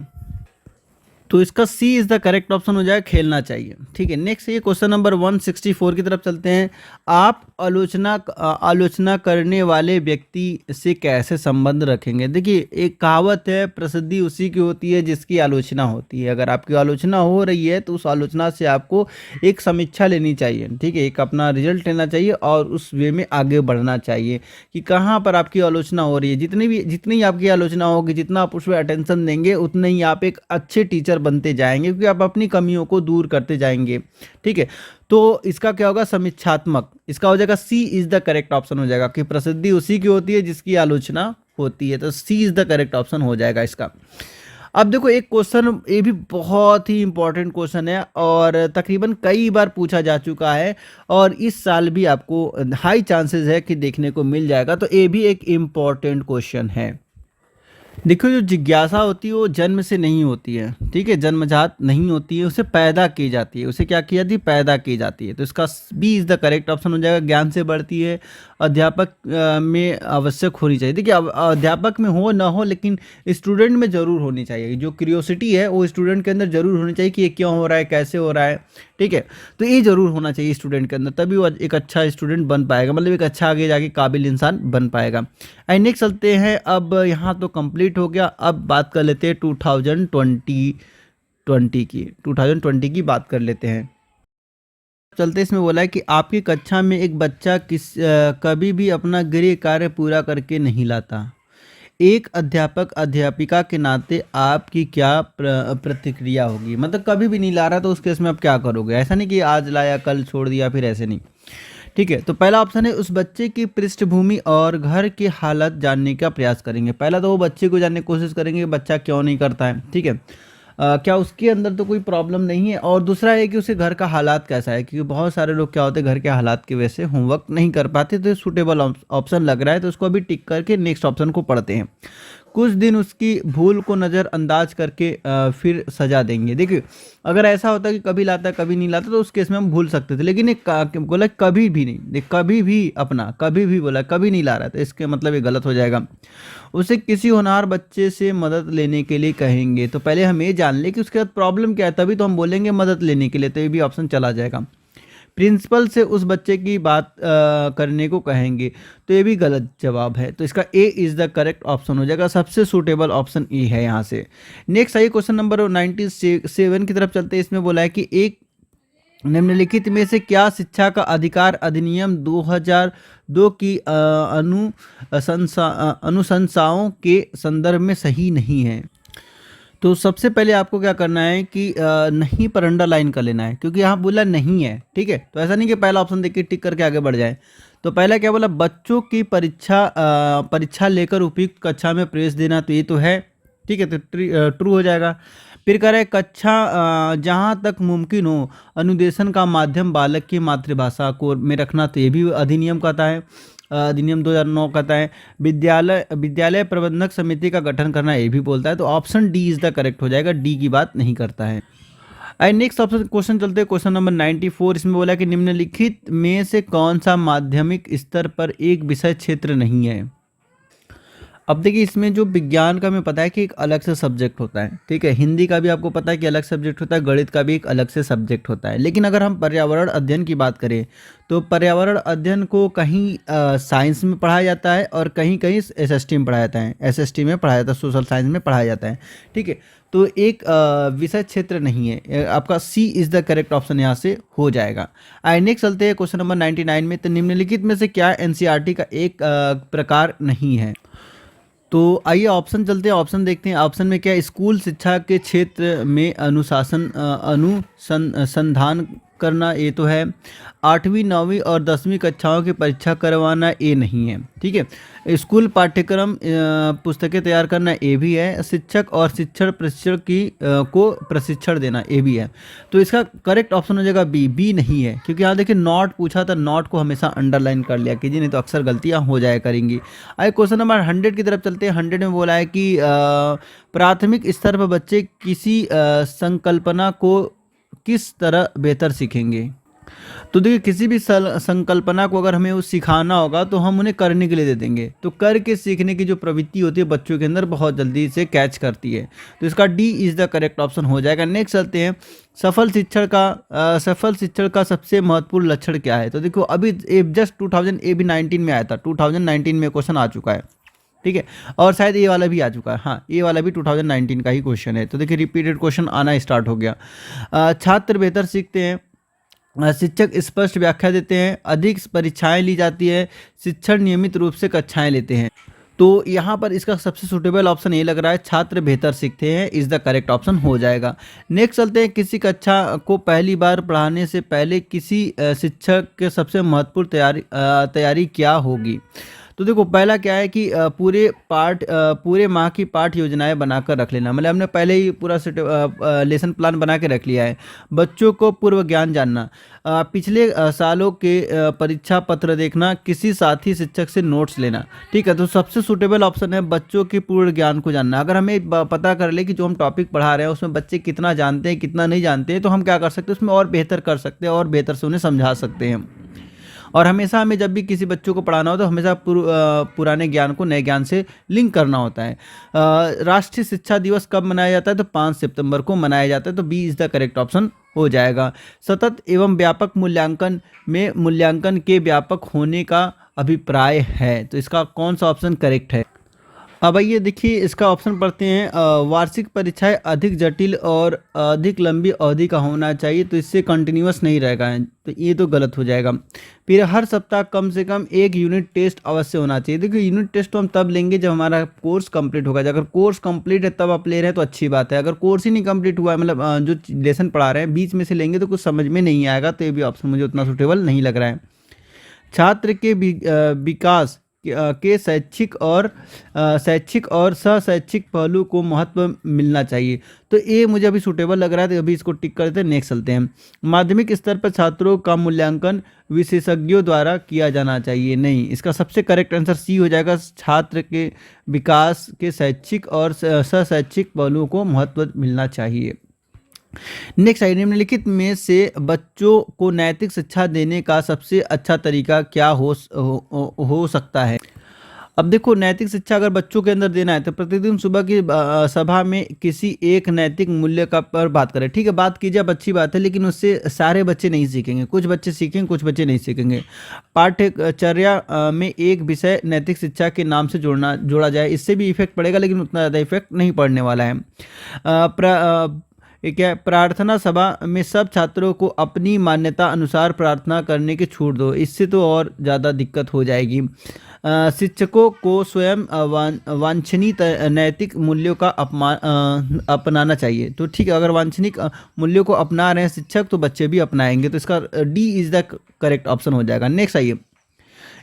तो इसका सी इज द करेक्ट ऑप्शन हो जाएगा, खेलना चाहिए, ठीक है। नेक्स्ट ये क्वेश्चन नंबर 164 की तरफ चलते हैं। आप आलोचना करने वाले व्यक्ति से कैसे संबंध रखेंगे। देखिए, एक कहावत है, प्रसिद्धि उसी की होती है जिसकी आलोचना होती है। अगर आपकी आलोचना हो रही है तो उस आलोचना से आपको एक समीक्षा लेनी चाहिए, ठीक है, एक अपना रिजल्ट लेना चाहिए और उस वे में आगे बढ़ना चाहिए कि कहाँ पर आपकी आलोचना हो रही है। जितनी आपकी आलोचना होगी, जितना आप उस पर अटेंशन देंगे, उतने ही आप एक अच्छे टीचर बनते जाएंगे, क्योंकि आप अपनी कमियों को दूर करते जाएंगे, ठीक है। तो इसका क्या होगा, समीक्षात्मक, इसका हो जाएगा सी इज द करेक्ट ऑप्शन हो जाएगा कि प्रसिद्धि उसी की होती है जिसकी आलोचना होती है। तो सी इज द करेक्ट ऑप्शन हो जाएगा इसका। अब देखो, एक क्वेश्चन ये भी बहुत ही इंपॉर्टेंट क्वेश्चन है और तकरीबन कई बार पूछा जा चुका है और इस साल भी आपको हाई चांसेस है कि देखने को मिल जाएगा। तो ये भी एक इम्पॉर्टेंट क्वेश्चन है। देखो, जो जिज्ञासा होती है वो जन्म से नहीं होती है, ठीक है, जन्मजात नहीं होती है, उसे पैदा की जाती है। उसे क्या की जाती है? पैदा की जाती है। तो इसका B is the correct option हो जाएगा। ज्ञान से बढ़ती है, अध्यापक में आवश्यक होनी चाहिए। देखिए, अब अध्यापक में हो ना हो, लेकिन स्टूडेंट में ज़रूर होनी चाहिए। जो क्यूरियोसिटी है वो स्टूडेंट के अंदर ज़रूर होनी चाहिए कि ये क्यों हो रहा है, कैसे हो रहा है, ठीक है। तो ये ज़रूर होना चाहिए स्टूडेंट के अंदर, तभी वो एक अच्छा स्टूडेंट बन पाएगा, मतलब एक अच्छा आगे जाके काबिल इंसान बन पाएगा। एंड नेक्स्ट चलते हैं। अब यहाँ तो कंप्लीट हो गया, अब बात कर लेते हैं 2020 की बात कर लेते हैं। चलते इसमें बोला है कि आपकी कक्षा में एक बच्चा कभी भी अपना गृह कार्य पूरा करके नहीं लाता। एक अध्यापक अध्यापिका के नाते आपकी क्या प्रतिक्रिया होगी? मतलब कभी भी नहीं ला रहा तो उस केस में आप क्या करोगे? ऐसा नहीं कि आज लाया कल छोड़ दिया, फिर ऐसे नहीं, ठीक है। तो पहला ऑप्शन है, उस बच्चे की पृष्ठभूमि और घर की हालत जानने का प्रयास करेंगे। पहला तो वो बच्चे को जानने की कोशिश करेंगे कि बच्चा क्यों नहीं करता है, ठीक है। क्या उसके अंदर तो कोई प्रॉब्लम नहीं है, और दूसरा है कि उसे घर का हालात कैसा है, क्योंकि बहुत सारे लोग क्या होते हैं घर के हालात की वजह से होमवर्क नहीं कर पाते। तो सूटेबल ऑप्शन लग रहा है, तो उसको अभी टिक करके नेक्स्ट ऑप्शन को पढ़ते हैं। कुछ दिन उसकी भूल को नज़रअंदाज करके फिर सजा देंगे। देखिए, अगर ऐसा होता कि कभी लाता कभी नहीं लाता तो उस केस में हम भूल सकते थे, लेकिन एक बोला कभी भी नहीं, देख कभी भी, अपना कभी भी बोला, कभी नहीं ला रहा था, इसके मतलब ये गलत हो जाएगा। उसे किसी होनहार बच्चे से मदद लेने के लिए कहेंगे। तो पहले हम ये जान ले कि उसके बाद प्रॉब्लम क्या है, तभी तो हम बोलेंगे मदद लेने के लिए, तो ये भी ऑप्शन चला जाएगा। प्रिंसिपल से उस बच्चे की बात करने को कहेंगे, तो ये भी गलत जवाब है। तो इसका A is the correct option हो जाएगा। सबसे सूटेबल ऑप्शन ए है यहाँ से। नेक्स्ट आइए क्वेश्चन नंबर 97 की तरफ चलते हैं। इसमें बोला है कि एक निम्नलिखित में से क्या शिक्षा का अधिकार अधिनियम 2002 की अनुशंसाओं के संदर्भ में सही नहीं है? तो सबसे पहले आपको क्या करना है कि नहीं पर अंडरलाइन कर लेना है, क्योंकि यहाँ बोला नहीं है, ठीक है। तो ऐसा नहीं कि पहला ऑप्शन देख के टिक करके आगे बढ़ जाए। तो पहला क्या बोला? बच्चों की परीक्षा लेकर उपयुक्त कक्षा में प्रवेश देना, तो ये तो है, ठीक है, तो ट्रू हो जाएगा। फिर कह रहे हैं कक्षा जहाँ तक मुमकिन हो अनुदेशन का माध्यम बालक की मातृभाषा को में रखना, तो ये भी अधिनियम कहता है, अधिनियम 2009 कहता है। विद्यालय प्रबंधक समिति का गठन करना, ये भी बोलता है। तो option D is the correct हो जाएगा, डी की बात नहीं करता है। एंड नेक्स्ट ऑप्शन क्वेश्चन चलते हैं, क्वेश्चन नंबर 94। इसमें बोला कि निम्नलिखित में से कौन सा माध्यमिक स्तर पर एक विषय क्षेत्र नहीं है? अब देखिए, इसमें जो विज्ञान का हमें पता है कि एक अलग से सब्जेक्ट होता है, ठीक है। हिंदी का भी आपको पता है कि अलग सब्जेक्ट होता है, गणित का भी एक अलग से सब्जेक्ट होता है। लेकिन अगर हम पर्यावरण अध्ययन की बात करें तो पर्यावरण अध्ययन को कहीं साइंस में पढ़ाया जाता है और कहीं कहीं एसएसटी में पढ़ाया जाता है, एसएसटी में पढ़ाया जाता है, सोशल साइंस में पढ़ाया जाता है, ठीक है। तो एक विषय क्षेत्र नहीं है, आपका सी इज़ द करेक्ट ऑप्शन यहाँ से हो जाएगा। आई नेक्स्ट चलते हैं क्वेश्चन नंबर 99 में। तो निम्नलिखित में से क्या एनसीईआरटी का एक प्रकार नहीं है? तो आइए ऑप्शन चलते हैं, ऑप्शन देखते हैं। ऑप्शन में क्या है? स्कूल शिक्षा के क्षेत्र में अनुसंधान करना, ये तो है। 8वीं 9वीं और 10वीं कक्षाओं की परीक्षा करवाना, ये नहीं है, ठीक है। स्कूल पाठ्यक्रम पुस्तकें तैयार करना, ये भी है। शिक्षक और शिक्षण प्रशिक्षण को प्रशिक्षण देना, ये भी है। तो इसका करेक्ट ऑप्शन हो जाएगा बी, बी नहीं है, क्योंकि यहाँ देखिए नॉट पूछा था, नॉट को हमेशा अंडरलाइन कर लिया कीजिए, नहीं तो अक्सर गलतियाँ हो जाया करेंगी। आइए क्वेश्चन नंबर 100 की तरफ चलते हैं। 100 में बोला है कि प्राथमिक स्तर पर बच्चे किसी संकल्पना को किस तरह बेहतर सीखेंगे? तो देखिए, किसी भी संकल्पना को अगर हमें वो सिखाना होगा तो हम उन्हें करने के लिए दे देंगे, तो करके सीखने की जो प्रवृत्ति होती है बच्चों के अंदर बहुत जल्दी से कैच करती है। तो इसका D is the correct option हो जाएगा। नेक्स्ट चलते हैं, सफल शिक्षण का सबसे महत्वपूर्ण लक्षण क्या है? तो देखो, अभी जस्ट 2019 में आया था, 2019 में क्वेश्चन आ चुका है, ठीक है। और शायद ये वाला भी आ चुका है, हाँ, ये वाला भी 2019 का ही क्वेश्चन है। तो देखिए, रिपीटेड क्वेश्चन आना स्टार्ट हो गया। छात्र बेहतर सीखते हैं, शिक्षक स्पष्ट व्याख्या देते हैं, अधिक परीक्षाएं ली जाती है, शिक्षक नियमित रूप से कक्षाएं लेते हैं। तो यहाँ पर इसका सबसे सूटेबल ऑप्शन ये लग रहा है, छात्र बेहतर सीखते हैं, इज़ द करेक्ट ऑप्शन हो जाएगा। नेक्स्ट चलते हैं, किसी कक्षा को पहली बार पढ़ाने से पहले किसी शिक्षक के सबसे महत्वपूर्ण तैयारी क्या होगी? तो देखो पहला क्या है कि पूरे माह की पाठ योजनाएं बनाकर रख लेना, मतलब हमने पहले ही पूरा लेसन प्लान बना के रख लिया है। बच्चों को पूर्व ज्ञान जानना, पिछले सालों के परीक्षा पत्र देखना, किसी साथी शिक्षक से नोट्स लेना। ठीक है, तो सबसे सूटेबल ऑप्शन है बच्चों के पूर्ण ज्ञान को जानना। अगर हमें पता कर ले कि जो हम टॉपिक पढ़ा रहे हैं उसमें बच्चे कितना जानते हैं कितना नहीं जानते हैं, तो हम क्या कर सकते हैं, उसमें और बेहतर कर सकते हैं और बेहतर से उन्हें समझा सकते हैं। और हमेशा हमें जब भी किसी बच्चों को पढ़ाना हो तो हमेशा पुराने ज्ञान को नए ज्ञान से लिंक करना होता है। राष्ट्रीय शिक्षा दिवस कब मनाया जाता है, तो 5 सितंबर को मनाया जाता है, तो B is the correct option हो जाएगा। सतत एवं व्यापक मूल्यांकन में मूल्यांकन के व्यापक होने का अभिप्राय है, तो इसका कौन सा ऑप्शन करेक्ट है। अब आइए देखिए इसका ऑप्शन पढ़ते हैं। वार्षिक परीक्षाएं अधिक जटिल और अधिक लंबी अवधि का होना चाहिए, तो इससे कंटिन्यूअस नहीं रहेगा, तो ये तो गलत हो जाएगा। फिर हर सप्ताह कम से कम एक यूनिट टेस्ट अवश्य होना चाहिए। देखिए यूनिट टेस्ट तो हम तब लेंगे जब हमारा कोर्स कंप्लीट होगा। अगर कोर्स कंप्लीट है तब आप ले रहे हैं तो अच्छी बात है। अगर कोर्स ही नहीं कंप्लीट हुआ है, मतलब जो लेसन पढ़ा रहे हैं बीच में से लेंगे तो कुछ समझ में नहीं आएगा, तो ये भी ऑप्शन मुझे उतना सूटेबल नहीं लग रहा है। छात्र के विकास के शैक्षिक और सशैक्षिक पहलू को महत्व मिलना चाहिए, तो ये मुझे अभी सूटेबल लग रहा है, तो अभी इसको टिक करते हैं, नेक्स्ट चलते हैं। माध्यमिक स्तर पर छात्रों का मूल्यांकन विशेषज्ञों द्वारा किया जाना चाहिए, नहीं, इसका सबसे करेक्ट आंसर सी हो जाएगा। छात्र के विकास के शैक्षिक और सशैक्षिक पहलुओं को महत्व मिलना चाहिए। नेक्स्ट है, निम्नलिखित में से बच्चों को नैतिक शिक्षा देने का सबसे अच्छा तरीका क्या हो सकता है। अब देखो नैतिक शिक्षा अगर बच्चों के अंदर देना है तो प्रतिदिन सुबह की सभा में किसी एक नैतिक मूल्य का पर बात करें। ठीक है, बात कीजिए, अब अच्छी बात है, लेकिन उससे सारे बच्चे नहीं सीखेंगे, कुछ बच्चे सीखेंगे कुछ बच्चे नहीं सीखेंगे। पाठ्यचर्या में एक विषय नैतिक शिक्षा के नाम से जोड़ा जाए, इससे भी इफेक्ट पड़ेगा, लेकिन उतना ज़्यादा इफेक्ट नहीं पड़ने वाला है। क्या है, प्रार्थना सभा में सब छात्रों को अपनी मान्यता अनुसार प्रार्थना करने की छूट दो, इससे तो और ज़्यादा दिक्कत हो जाएगी। शिक्षकों को स्वयं वांछनीय नैतिक मूल्यों का अपनाना चाहिए, तो ठीक है, अगर वांछनीय मूल्यों को अपना रहे हैं शिक्षक तो बच्चे भी अपनाएंगे, तो इसका D is the correct option हो जाएगा। नेक्स्ट आइए,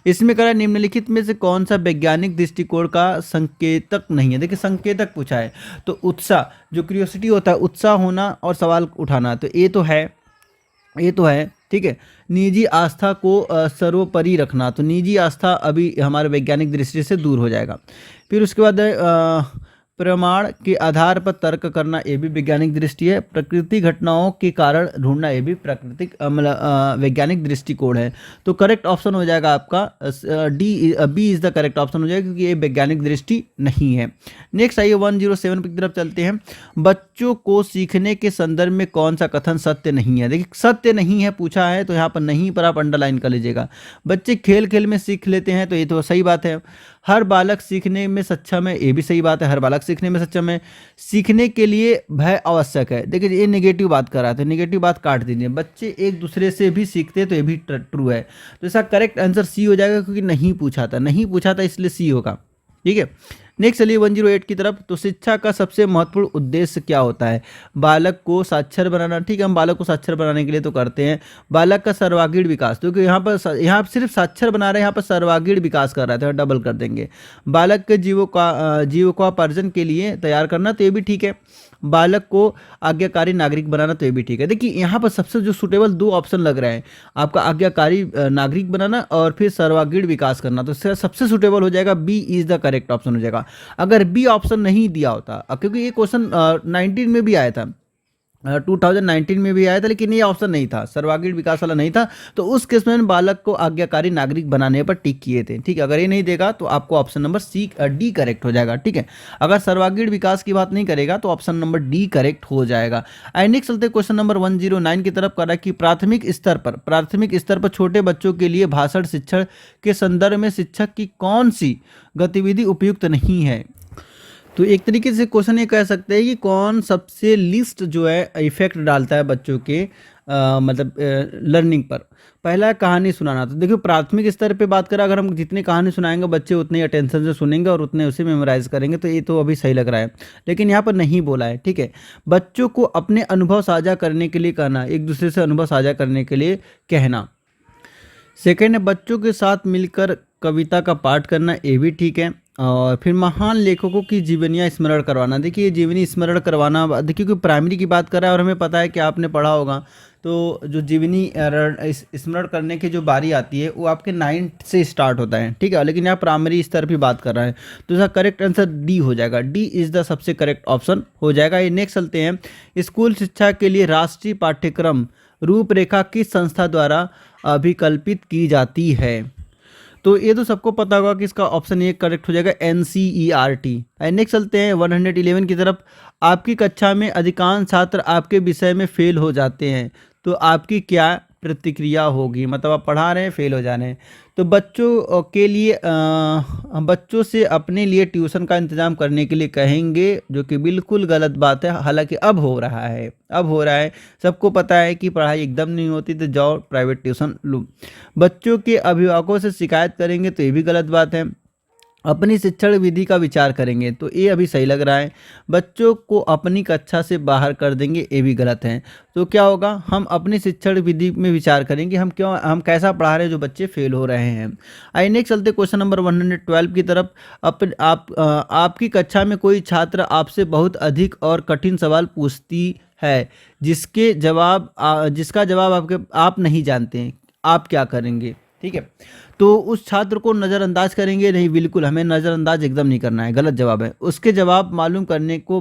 इसमें करा निम्नलिखित में से कौन सा वैज्ञानिक दृष्टिकोण का संकेतक नहीं है। देखिए संकेतक पूछा है, तो उत्साह, जो क्यूरियोसिटी होता है, उत्साह होना और सवाल उठाना, तो ये तो है। ठीक है, निजी आस्था को सर्वोपरि रखना, तो निजी आस्था अभी हमारे वैज्ञानिक दृष्टि से दूर हो जाएगा। फिर उसके बाद प्रमाण के आधार पर तर्क करना, ये भी वैज्ञानिक दृष्टि है। प्रकृति घटनाओं के कारण ढूंढना, ये भी प्राकृतिक वैज्ञानिक दृष्टिकोण है, तो करेक्ट ऑप्शन हो जाएगा आपका B is the correct option हो जाएगा, क्योंकि ये वैज्ञानिक दृष्टि नहीं है। नेक्स्ट आइए 107 की तरफ चलते हैं। बच्चों को सीखने के संदर्भ में कौन सा कथन सत्य नहीं है। देखिए सत्य नहीं है पूछा है, तो यहाँ पर नहीं पर आप अंडरलाइन कर लीजिएगा। बच्चे खेल खेल में सीख लेते हैं, तो ये तो सही बात है। हर बालक सीखने में सक्षम है, ये भी सही बात है, हर बालक सीखने में सक्षम है। सीखने के लिए भय आवश्यक है, देखिए ये नेगेटिव बात कर रहा है, तो नेगेटिव बात काट दीजिए। बच्चे एक दूसरे से भी सीखते हैं, तो ये भी ट्रू है, तो इसका करेक्ट आंसर सी हो जाएगा, क्योंकि नहीं पूछा था इसलिए सी होगा। ठीक है, नेक्स्ट चलिए 108 की तरफ। तो शिक्षा का सबसे महत्वपूर्ण उद्देश्य क्या होता है। बालक को साक्षर बनाना, ठीक है, हम बालक को साक्षर बनाने के लिए तो करते हैं। बालक का सर्वांगीण विकास, क्योंकि यहाँ सिर्फ साक्षर बना रहे हैं, यहाँ पर सर्वांगीण विकास कर रहा है, तो डबल कर देंगे। बालक के जीविकोपार्जन के लिए तैयार करना, तो ये भी ठीक है। बालक को आज्ञाकारी नागरिक बनाना, तो ये भी ठीक है। देखिए यहाँ पर सबसे जो सुटेबल दो ऑप्शन लग रहे हैं, आपका आज्ञाकारी नागरिक बनाना और फिर सर्वांगीण विकास करना, तो सबसे सुटेबल हो जाएगा B is the correct option हो जाएगा। अगर बी ऑप्शन नहीं दिया होता, क्योंकि ये क्वेश्चन 19 में भी आया था, 2019 में भी आया था, लेकिन ये ऑप्शन नहीं था, सर्वांगीण विकास वाला नहीं था, तो उस केस में बालक को आज्ञाकारी नागरिक बनाने पर टिक किए थे। ठीक है, अगर ये नहीं देगा तो आपको ऑप्शन नंबर डी करेक्ट हो जाएगा। ठीक है, अगर सर्वांगीण विकास की बात नहीं करेगा तो ऑप्शन नंबर डी करेक्ट हो जाएगा। नेक्स्ट चलते क्वेश्चन नंबर 109 की तरफ करा कि प्राथमिक स्तर पर छोटे बच्चों के लिए भाषण शिक्षण के संदर्भ में शिक्षक की कौन सी गतिविधि उपयुक्त नहीं है। तो एक तरीके से क्वेश्चन ये कह सकते हैं कि कौन सबसे लिस्ट जो है इफेक्ट डालता है बच्चों के लर्निंग पर। पहला है कहानी सुनाना, तो देखिए प्राथमिक स्तर पे बात करें, अगर हम जितनी कहानी सुनाएंगे बच्चे उतने ही अटेंशन से सुनेंगे और उतने उसे मेमोराइज करेंगे, तो ये तो अभी सही लग रहा है, लेकिन यहाँ पर नहीं बोला है। ठीक है, बच्चों को अपने अनुभव साझा करने के लिए कहना, एक दूसरे से अनुभव साझा करने के लिए कहना। सेकेंड है बच्चों के साथ मिलकर कविता का पाठ करना, ये भी ठीक है। और फिर महान लेखकों की जीवनियाँ स्मरण करवाना। देखिए ये जीवनी स्मरण करवाना, देखिए कोई प्राइमरी की बात कर रहा है और हमें पता है कि आपने पढ़ा होगा, तो जो जीवनी स्मरण करने की जो बारी आती है वो आपके 9th से स्टार्ट होता है, ठीक है। लेकिन यहाँ प्राइमरी स्तर की बात कर रहा है, तो इसका करेक्ट आंसर डी हो जाएगा। डी इज़ द सबसे करेक्ट ऑप्शन हो जाएगा। ये नेक्स्ट चलते हैं, स्कूल शिक्षा के लिए राष्ट्रीय पाठ्यक्रम रूपरेखा किस संस्था द्वारा अभिकल्पित की जाती है? तो ये तो सबको पता होगा कि इसका ऑप्शन ए करेक्ट हो जाएगा, NCERT। नेक्स्ट चलते हैं 111 की तरफ। आपकी कक्षा में अधिकांश छात्र आपके विषय में फेल हो जाते हैं, तो आपकी क्या प्रतिक्रिया होगी? मतलब आप पढ़ा रहे हैं, फेल हो जा रहे हैं, तो बच्चों के लिए बच्चों से अपने लिए ट्यूशन का इंतज़ाम करने के लिए कहेंगे, जो कि बिल्कुल गलत बात है। हालांकि अब हो रहा है, अब हो रहा है, सबको पता है कि पढ़ाई एकदम नहीं होती, तो जाओ प्राइवेट ट्यूशन लो। बच्चों के अभिभावकों से शिकायत करेंगे, तो ये भी गलत बात है। अपनी शिक्षण विधि का विचार करेंगे, तो ये अभी सही लग रहा है। बच्चों को अपनी कक्षा से बाहर कर देंगे, ये भी गलत है। तो क्या होगा, हम अपनी शिक्षण विधि में विचार करेंगे, हम कैसा पढ़ा रहे हैं जो बच्चे फेल हो रहे हैं। आइए नेक्स्ट चलते क्वेश्चन नंबर 112 की तरफ। आपकी कक्षा में कोई छात्र आपसे बहुत अधिक और कठिन सवाल पूछती है, जिसका जवाब आप नहीं जानते हैं, आप क्या करेंगे? ठीक है, तो उस छात्र को नज़रअंदाज करेंगे? नहीं, बिल्कुल हमें नज़रअंदाज एकदम नहीं करना है, गलत जवाब है। उसके जवाब मालूम करने को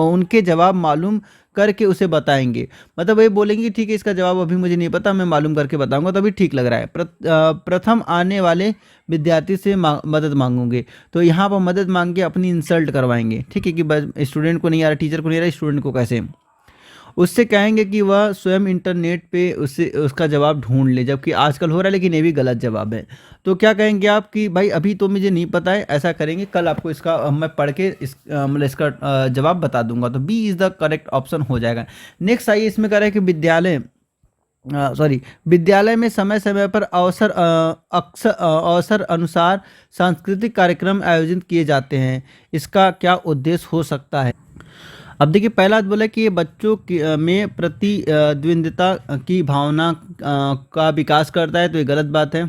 उनके जवाब मालूम करके उसे बताएंगे। मतलब ये बोलेंगे ठीक है इसका जवाब अभी मुझे नहीं पता, मैं मालूम करके बताऊंगा, तो अभी ठीक लग रहा है। प्रथम आने वाले विद्यार्थी से मदद मांगोगे, तो यहाँ पर मदद मांग के अपनी इंसल्ट करवाएंगे, ठीक है, कि स्टूडेंट को नहीं आ रहा, टीचर को नहीं आ रहा, स्टूडेंट को कैसे? उससे कहेंगे कि वह स्वयं इंटरनेट पे उसका जवाब ढूंढ ले, जबकि आजकल हो रहा है, लेकिन ये भी गलत जवाब है। तो क्या कहेंगे आप कि भाई अभी तो मुझे नहीं पता है, ऐसा करेंगे, कल आपको इसका मैं पढ़ के मतलब इसका जवाब बता दूंगा। तो B is the correct option हो जाएगा। नेक्स्ट आइए, इसमें कह रहा है कि विद्यालय में समय समय पर अवसर अनुसार सांस्कृतिक कार्यक्रम आयोजित किए जाते हैं, इसका क्या उद्देश्य हो सकता है? अब देखिए पहला बोला कि ये बच्चों में प्रतिद्वंद्विता की भावना का विकास करता है, तो ये गलत बात है।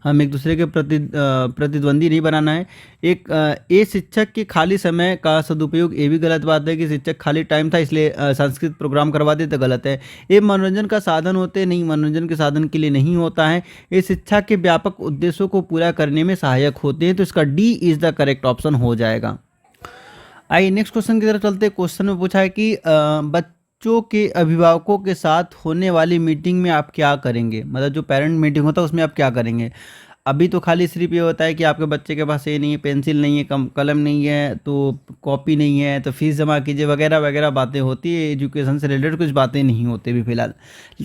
हम एक दूसरे के प्रतिद्वंदी नहीं बनाना है। ये शिक्षक के खाली समय का सदुपयोग, ये भी गलत बात है कि शिक्षक खाली टाइम था इसलिए सांस्कृतिक प्रोग्राम करवा देते, तो गलत है। ये मनोरंजन का साधन होते नहीं, मनोरंजन के साधन के लिए नहीं होता है। ये शिक्षा के व्यापक उद्देश्यों को पूरा करने में सहायक होते हैं, तो इसका D is the correct option हो जाएगा। आइए नेक्स्ट क्वेश्चन की तरफ चलते हैं। क्वेश्चन में पूछा है कि बच्चों के अभिभावकों के साथ होने वाली मीटिंग में आप क्या करेंगे? मतलब जो पेरेंट मीटिंग होता है उसमें आप क्या करेंगे? अभी तो खाली सिर्फ ये होता है कि आपके बच्चे के पास ये नहीं है, पेंसिल नहीं है, कलम नहीं है, तो कॉपी नहीं है, तो फीस जमा कीजिए, वगैरह वगैरह बातें होती है। एजुकेशन से रिलेटेड कुछ बातें नहीं होती भी फिलहाल।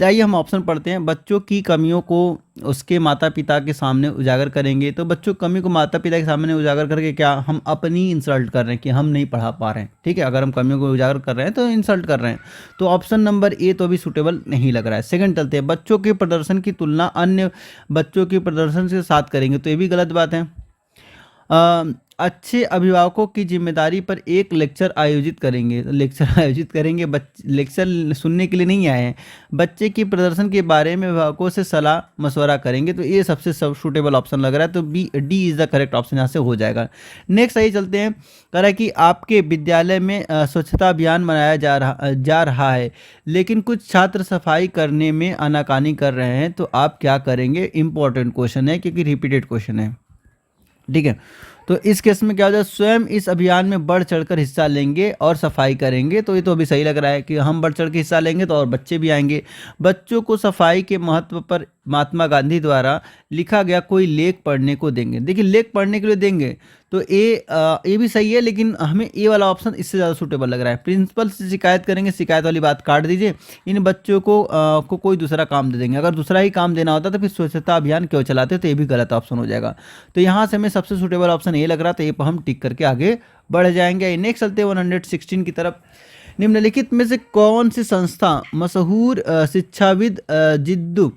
आइए हम ऑप्शन पढ़ते हैं। बच्चों की कमियों को उसके माता पिता के सामने उजागर करेंगे, तो बच्चों की कमी को माता पिता के सामने उजागर करके क्या हम अपनी इंसल्ट कर रहे हैं कि हम नहीं पढ़ा पा रहे हैं? ठीक है, अगर हम कमियों को उजागर कर रहे हैं तो इंसल्ट कर रहे हैं। तो ऑप्शन नंबर ए तो अभी सूटेबल नहीं लग रहा है। सेकंड चलते हैं, बच्चों के प्रदर्शन की तुलना अन्य बच्चों के प्रदर्शन के साथ करेंगे, तो ये भी गलत बात है। अच्छे अभिभावकों की जिम्मेदारी पर एक लेक्चर आयोजित करेंगे, लेक्चर सुनने के लिए नहीं आए हैं, बच्चे की प्रदर्शन के बारे में अभिभावकों से सलाह मशवरा करेंगे, तो ये सबसे सूटेबल ऑप्शन लग रहा है। तो D is the correct option यहाँ से हो जाएगा। नेक्स्ट आइए चलते हैं, कह रहा है कि आपके विद्यालय में स्वच्छता अभियान मनाया जा रहा है, लेकिन कुछ छात्र सफाई करने में आनाकानी कर रहे हैं, तो आप क्या करेंगे? इंपॉर्टेंट क्वेश्चन है क्योंकि रिपीटेड क्वेश्चन है, ठीक है। तो इस केस में क्या हो जाए, स्वयं इस अभियान में बढ़ चढ़कर हिस्सा लेंगे और सफाई करेंगे, तो ये तो अभी सही लग रहा है कि हम बढ़ चढ़ के हिस्सा लेंगे तो और बच्चे भी आएंगे। बच्चों को सफाई के महत्व पर महात्मा गांधी द्वारा लिखा गया कोई लेख पढ़ने को देंगे। देखिए लेख पढ़ने के लिए देंगे, तो ये भी सही है, लेकिन हमें ये वाला ऑप्शन इससे ज़्यादा सूटेबल लग रहा है। प्रिंसिपल से शिकायत करेंगे, शिकायत वाली बात काट दीजिए, इन बच्चों को कोई दूसरा काम दे देंगे। अगर दूसरा ही काम देना होता तो फिर स्वच्छता अभियान क्यों चलाते, तो ये भी गलत ऑप्शन हो जाएगा। तो यहाँ से हमें सबसे सूटेबल ऑप्शन ये लग रहा, तो ये पर हम टिक करके आगे बढ़ जाएंगे। नेक्स्ट चलते हैं 116 की तरफ। निम्नलिखित में से कौन सी संस्था मशहूर शिक्षाविद जिद्दू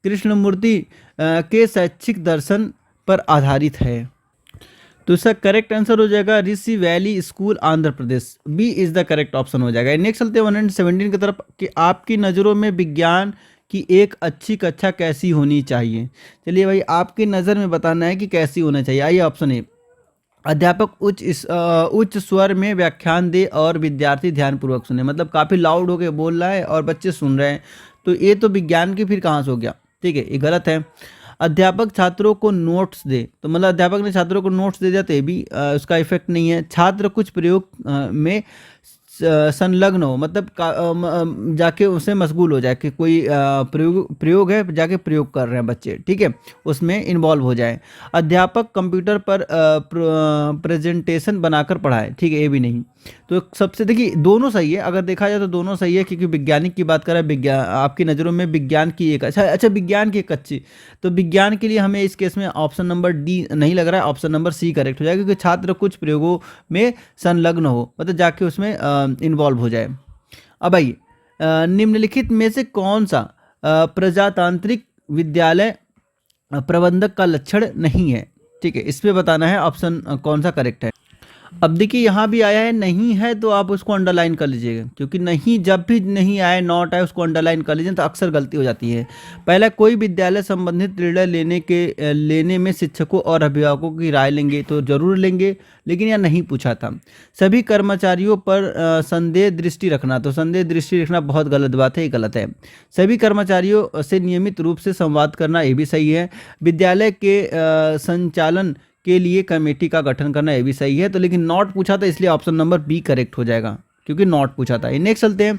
कृष्णमूर्ति के शैक्षिक दर्शन पर आधारित है? तो इसका करेक्ट आंसर हो जाएगा Rishi valley school, Andhra Pradesh. B is the correct option हो जाएगा। नेक्स्ट चलते हैं 117 की तरफ कि आपकी नज़रों में विज्ञान कि एक अच्छी कक्षा कैसी होनी चाहिए। चलिए भाई, आपकी नज़र में बताना है कि कैसी होना चाहिए। आइए ऑप्शन ए, अध्यापक उच्च स्वर में व्याख्यान दे और विद्यार्थी ध्यानपूर्वक सुने। मतलब काफ़ी लाउड होके बोल रहा है और बच्चे सुन रहे हैं, तो ये तो विज्ञान की फिर कहाँ से हो गया। ठीक है, ये गलत है। अध्यापक छात्रों को नोट्स दे, तो मतलब अध्यापक ने छात्रों को नोट्स दे दिया तो ये भी उसका इफेक्ट नहीं है। छात्र कुछ प्रयोग में संलग्न हो, मतलब जाके उससे मशगूल हो जाए कि कोई प्रयोग है, जाके प्रयोग कर रहे हैं बच्चे, ठीक है, उसमें इन्वॉल्व हो जाए। अध्यापक कंप्यूटर पर प्रेजेंटेशन बनाकर पढ़ाए, ठीक है, ये भी नहीं। तो सबसे देखिए दोनों सही है, अगर देखा जाए तो दोनों सही है, क्योंकि वैज्ञानिक की बात करें, विज्ञान आपकी नज़रों में विज्ञान की एक अच्छा विज्ञान की एक अच्छी, तो विज्ञान के लिए हमें इस केस में ऑप्शन नंबर डी नहीं लग रहा है, ऑप्शन नंबर सी करेक्ट हो जाएगा, क्योंकि छात्र कुछ प्रयोगों में संलग्न हो, मतलब जाके उसमें इन्वॉल्व हो जाए। अब आइए, निम्नलिखित में से कौन सा प्रजातांत्रिक विद्यालय प्रबंधक का लक्षण नहीं है। ठीक है, इस पे बताना है ऑप्शन कौन सा करेक्ट है। अब देखिए यहाँ भी आया है नहीं है, तो आप उसको अंडरलाइन कर लीजिएगा, क्योंकि नहीं जब भी नहीं आए, नॉट आए, उसको अंडरलाइन कर लीजिए, तो अक्सर गलती हो जाती है। पहला, कोई विद्यालय संबंधित निर्णय लेने में शिक्षकों और अभिभावकों की राय लेंगे, तो जरूर लेंगे, लेकिन यह नहीं पूछा था। सभी कर्मचारियों पर संदेह दृष्टि रखना, तो संदेह दृष्टि रखना बहुत गलत बात है, ये गलत है। सभी कर्मचारियों से नियमित रूप से संवाद करना, ये भी सही है। विद्यालय के संचालन के लिए कमेटी का गठन करना, ये भी सही है। तो लेकिन नॉट पूछा था, इसलिए ऑप्शन नंबर बी करेक्ट हो जाएगा, क्योंकि नॉट पूछा था। नेक्स्ट चलते हैं,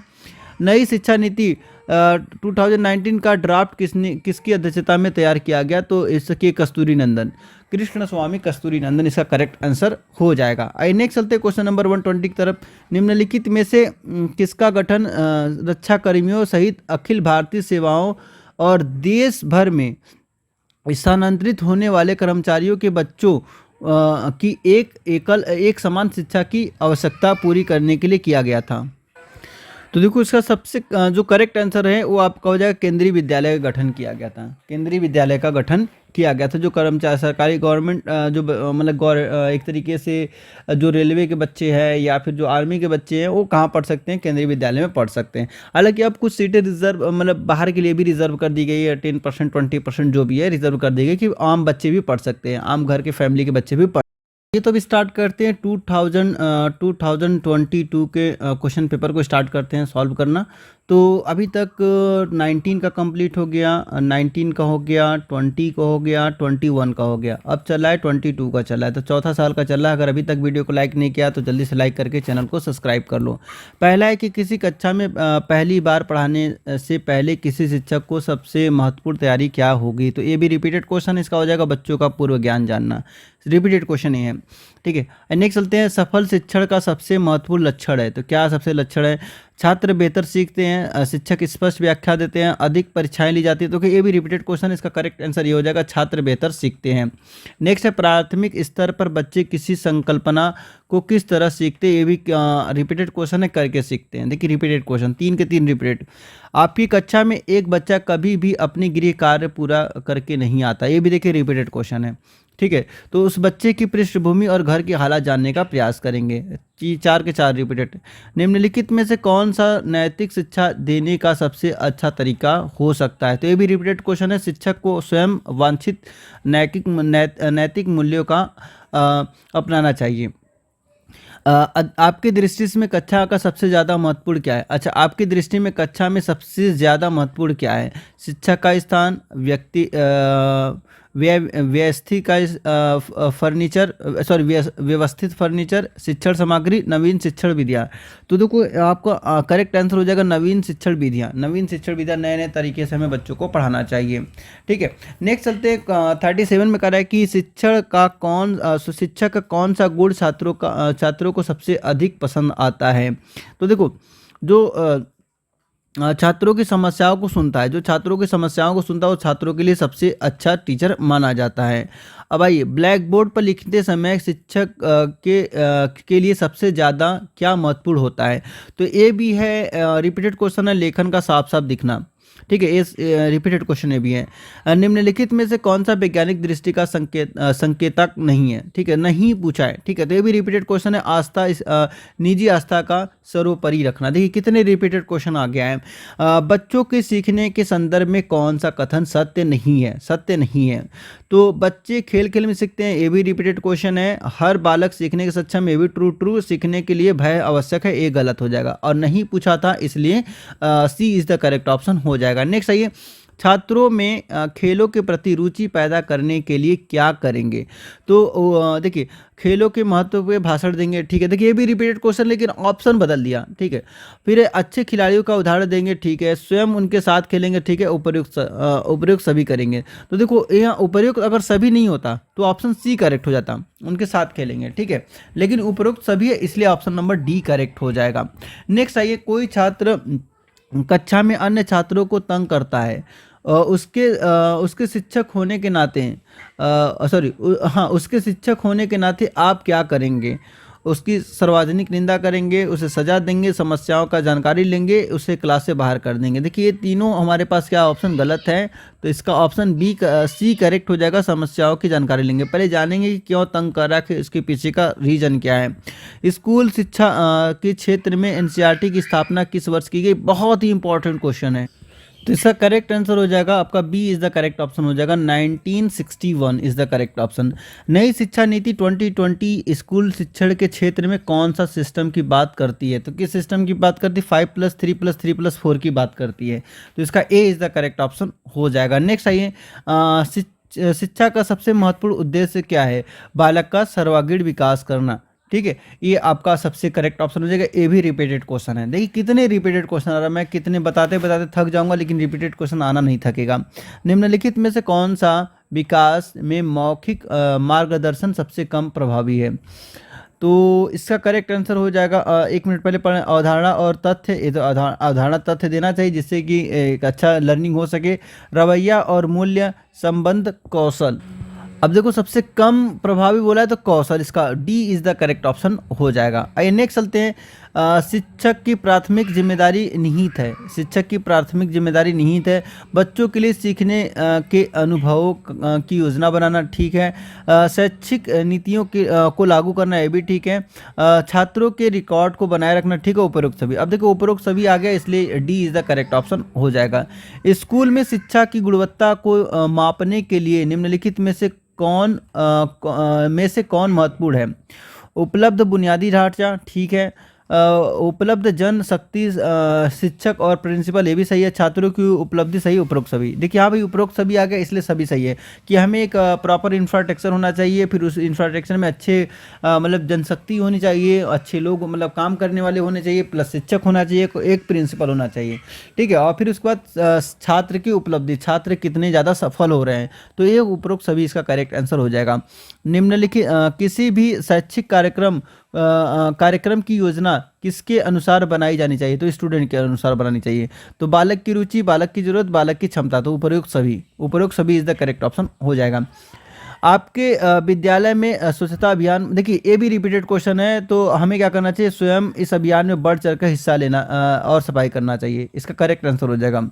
नई शिक्षा नीति 2019 का ड्राफ्ट किसकी अध्यक्षता में तैयार किया गया, तो इसके कस्तूरी नंदन, कृष्ण स्वामी कस्तूरी नंदन इसका करेक्ट आंसर हो जाएगा। आइए नेक्स्ट चलते हैं क्वेश्चन नंबर 120 की तरफ। निम्नलिखित में से किसका गठन रक्षा कर्मियों सहित अखिल भारतीय सेवाओं और देश भर में स्थानांतरित होने वाले कर्मचारियों के बच्चों की एक समान शिक्षा की आवश्यकता पूरी करने के लिए किया गया था। तो देखो इसका सबसे जो करेक्ट आंसर है वो आपका हो जाएगा केंद्रीय विद्यालय का गठन किया गया था। केंद्रीय विद्यालय का गठन किया गया था। जो कर्मचारी सरकारी गवर्नमेंट मतलब एक तरीके से जो रेलवे के बच्चे हैं या फिर जो आर्मी के बच्चे हैं वो कहाँ पढ़ सकते हैं, केंद्रीय विद्यालय में पढ़ सकते हैं। हालांकि अब कुछ सीटें रिजर्व मतलब बाहर के लिए भी रिजर्व कर दी गई है, 10% 20% जो भी है रिजर्व कर दी गई कि आम बच्चे भी पढ़ सकते हैं, आम घर के फैमिली के बच्चे भी पढ़। ये तो अभी स्टार्ट करते हैं 2022 के क्वेश्चन पेपर को स्टार्ट करते हैं सॉल्व करना। तो अभी तक 19 का कंप्लीट हो गया, 19 का हो गया, 20 का हो गया, 21 का हो गया, अब चला है 22 का चला है। तो चौथा साल का चल रहा है। अगर अभी तक वीडियो को लाइक नहीं किया तो जल्दी से लाइक करके चैनल को सब्सक्राइब कर लो। पहला है कि किसी कक्षा में पहली बार पढ़ाने से पहले किसी शिक्षक को सबसे महत्वपूर्ण तैयारी क्या होगी। तो ये भी रिपीटेड क्वेश्चन इसका हो जाएगा, बच्चों का पूर्व ज्ञान जानना, रिपीटेड क्वेश्चन ये है। ठीक है, नेक्स्ट चलते हैं, सफल शिक्षण का सबसे महत्वपूर्ण लक्षण है। तो क्या सबसे लक्षण है? छात्र बेहतर सीखते हैं, शिक्षक स्पष्ट व्याख्या देते हैं, अधिक परीक्षाएं ली जाती है। तो ये भी रिपीटेड क्वेश्चन, इसका करेक्ट आंसर ये हो जाएगा, छात्र बेहतर सीखते हैं। नेक्स्ट है, प्राथमिक स्तर पर बच्चे किसी संकल्पना को किस तरह सीखते हैं। ये भी रिपीटेड क्वेश्चन है, करके सीखते हैं। देखिए रिपीटेड क्वेश्चन 3 के 3 रिपीटेड। आपकी कक्षा में एक बच्चा कभी भी अपनी गृह कार्य पूरा करके नहीं आता। ये भी देखिए रिपीटेड क्वेश्चन है। ठीक है, तो उस बच्चे की पृष्ठभूमि और घर की हालत जानने का प्रयास करेंगे। 4 के 4 रिपीटेड। निम्नलिखित में से कौन सा नैतिक शिक्षा देने का सबसे अच्छा तरीका हो सकता है। तो ये भी रिपीटेड क्वेश्चन है, शिक्षक को स्वयं वांछित नैतिक मूल्यों का अपनाना चाहिए। आपकी दृष्टि में कक्षा का सबसे ज़्यादा महत्वपूर्ण क्या है। अच्छा, आपकी दृष्टि में कक्षा में सबसे ज़्यादा महत्वपूर्ण क्या है। शिक्षक का स्थान, व्यक्ति व्यवस्थित का फर्नीचर व्यवस्थित फर्नीचर, शिक्षण सामग्री, नवीन शिक्षण विधियाँ। तो देखो आपका करेक्ट आंसर हो जाएगा नवीन शिक्षण विधियाँ। नवीन शिक्षण विधियाँ नए नए तरीके से हमें बच्चों को पढ़ाना चाहिए। ठीक है, नेक्स्ट चलते हैं 37 में कह रहा है कि शिक्षक का कौन सा गुण छात्रों को सबसे अधिक पसंद आता है। तो देखो जो छात्रों की समस्याओं को सुनता है, जो छात्रों की समस्याओं को सुनता है वो छात्रों के लिए सबसे अच्छा टीचर माना जाता है। अब आइए, ब्लैक बोर्ड पर लिखते समय शिक्षक के लिए सबसे ज़्यादा क्या महत्वपूर्ण होता है। तो ये भी है रिपीटेड क्वेश्चन है, लेखन का साफ साफ दिखना। ठीक है, ये रिपीटेड क्वेश्चन ये भी है। निम्नलिखित में से कौन सा वैज्ञानिक दृष्टि का संकेतक नहीं है? ठीक है, नहीं पूछा है। ठीक है, तो ये भी रिपीटेड क्वेश्चन है। आस्था निजी आस्था का सर्वोपरि रखना। देखिए कितने रिपीटेड क्वेश्चन आ गया है। बच्चों के सीखने के संदर्भ में कौन सा कथन सत्य नहीं है? सत्य नहीं है। तो बच्चे खेल खेल में सीखते हैं, ये भी रिपीटेड क्वेश्चन है। हर बालक सीखने के सक्षम, ये भी ट्रू ट्रू। सीखने के लिए भय आवश्यक है, ये गलत हो जाएगा। और नहीं पूछा था, इसलिए सी इज द करेक्ट ऑप्शन हो जाएगा। नेक्स्ट आइए, छात्रों में खेलों के प्रति रुचि पैदा करने के लिए क्या करेंगे? तो देखिए खेलों के महत्व पे भाषण देंगे। ठीक है, देखिए ये भी रिपीटेड क्वेश्चन, लेकिन ऑप्शन बदल दिया। ठीक है, फिर अच्छे खिलाड़ियों का उदाहरण देंगे। ठीक है, स्वयं उनके साथ खेलेंगे। ठीक है, उपयुक्त सभी करेंगे। तो देखो यहाँ उपयुक्त अगर सभी नहीं होता तो ऑप्शन सी करेक्ट हो जाता, उनके साथ खेलेंगे। ठीक है, लेकिन उपयुक्त सभी है, इसलिए ऑप्शन नंबर डी करेक्ट हो जाएगा। नेक्स्ट आइए, कोई छात्र कक्षा में अन्य छात्रों को तंग करता है, उसके शिक्षक होने के नाते हाँ, उसके शिक्षक होने के नाते आप क्या करेंगे? उसकी सार्वजनिक निंदा करेंगे, उसे सजा देंगे, समस्याओं का जानकारी लेंगे, उसे क्लास से बाहर कर देंगे। देखिए ये तीनों हमारे पास क्या ऑप्शन गलत है, तो इसका ऑप्शन बी सी करेक्ट हो जाएगा। समस्याओं की जानकारी लेंगे। पहले जानेंगे कि क्यों तंग कर रहा है, इसके पीछे का रीजन क्या है। स्कूल शिक्षा के क्षेत्र में एनसीईआरटी की स्थापना किस वर्ष की गई? बहुत ही इंपॉर्टेंट क्वेश्चन है। तो इसका करेक्ट आंसर हो जाएगा आपका B is the correct option हो जाएगा। 1961 इज द करेक्ट ऑप्शन। नई शिक्षा नीति 2020 स्कूल शिक्षण के क्षेत्र में कौन सा सिस्टम की बात करती है? तो किस सिस्टम की बात करती है? 5+3+3+4 की बात करती है। तो इसका ए इज द करेक्ट ऑप्शन हो जाएगा। नेक्स्ट आइए, शिक्षा का सबसे महत्वपूर्ण उद्देश्य क्या है? बालक का सर्वांगीण विकास करना। ठीक है, ये आपका सबसे करेक्ट ऑप्शन हो जाएगा। ये भी रिपीटेड क्वेश्चन है। देखिए कितने रिपीटेड क्वेश्चन आ रहा है, मैं कितने बताते बताते थक जाऊंगा, लेकिन रिपीटेड क्वेश्चन आना नहीं थकेगा। निम्नलिखित में से कौन सा विकास में मौखिक मार्गदर्शन सबसे कम प्रभावी है? तो इसका करेक्ट आंसर हो जाएगा, 1 मिनट पहले पढ़ें, अवधारणा और तथ्य। ये तो अवधारणा तथ्य देना चाहिए जिससे कि एक अच्छा लर्निंग हो सके। रवैया और मूल्य संबंध कौशल। अब देखो सबसे कम प्रभावी बोला है तो कौशल, इसका D is the correct option हो जाएगा। आइए नेक्स्ट चलते हैं। शिक्षक की प्राथमिक जिम्मेदारी निहित है। शिक्षक की प्राथमिक जिम्मेदारी निहित है बच्चों के लिए सीखने के अनुभवों की योजना बनाना। ठीक है, शैक्षिक नीतियों को लागू करना, ये भी ठीक है। छात्रों के रिकॉर्ड को बनाए रखना। ठीक है, उपरोक्त सभी। अब देखो उपरोक्त सभी आ गया, इसलिए D is the correct option हो जाएगा। स्कूल में शिक्षा की गुणवत्ता को मापने के लिए निम्नलिखित में से कौन महत्वपूर्ण है? उपलब्ध बुनियादी ढांचा। ठीक है, उपलब्ध जन शक्ति, शिक्षक और प्रिंसिपल, ये भी सही है। छात्रों की उपलब्धि सही, उपरोक्त सभी। देखिए हाँ भाई, उपरोक्त सभी आ गए, इसलिए सभी सही है कि हमें एक प्रॉपर इंफ्रास्ट्रक्चर होना चाहिए, फिर उस इंफ्रास्ट्रक्चर में अच्छे मतलब जनशक्ति होनी चाहिए, अच्छे लोग मतलब काम करने वाले होने चाहिए, प्लस शिक्षक होना चाहिए, एक प्रिंसिपल होना चाहिए। ठीक है, और फिर उसके बाद छात्र की उपलब्धि, छात्र कितने ज़्यादा सफल हो रहे हैं, तो ये उपरोक्त सभी इसका करेक्ट आंसर हो जाएगा। निम्नलिखित किसी भी शैक्षिक कार्यक्रम की योजना किसके अनुसार बनाई जानी चाहिए? तो स्टूडेंट के अनुसार बनानी चाहिए। तो बालक की रुचि, बालक की जरूरत, बालक की क्षमता। तो उपरोक्त सभी इज द करेक्ट ऑप्शन हो जाएगा। आपके विद्यालय में स्वच्छता अभियान, देखिए ये भी रिपीटेड क्वेश्चन है, तो हमें क्या करना चाहिए? स्वयं इस अभियान में बढ़ चढ़कर हिस्सा लेना और सफाई करना चाहिए। इसका करेक्ट आंसर हो जाएगा,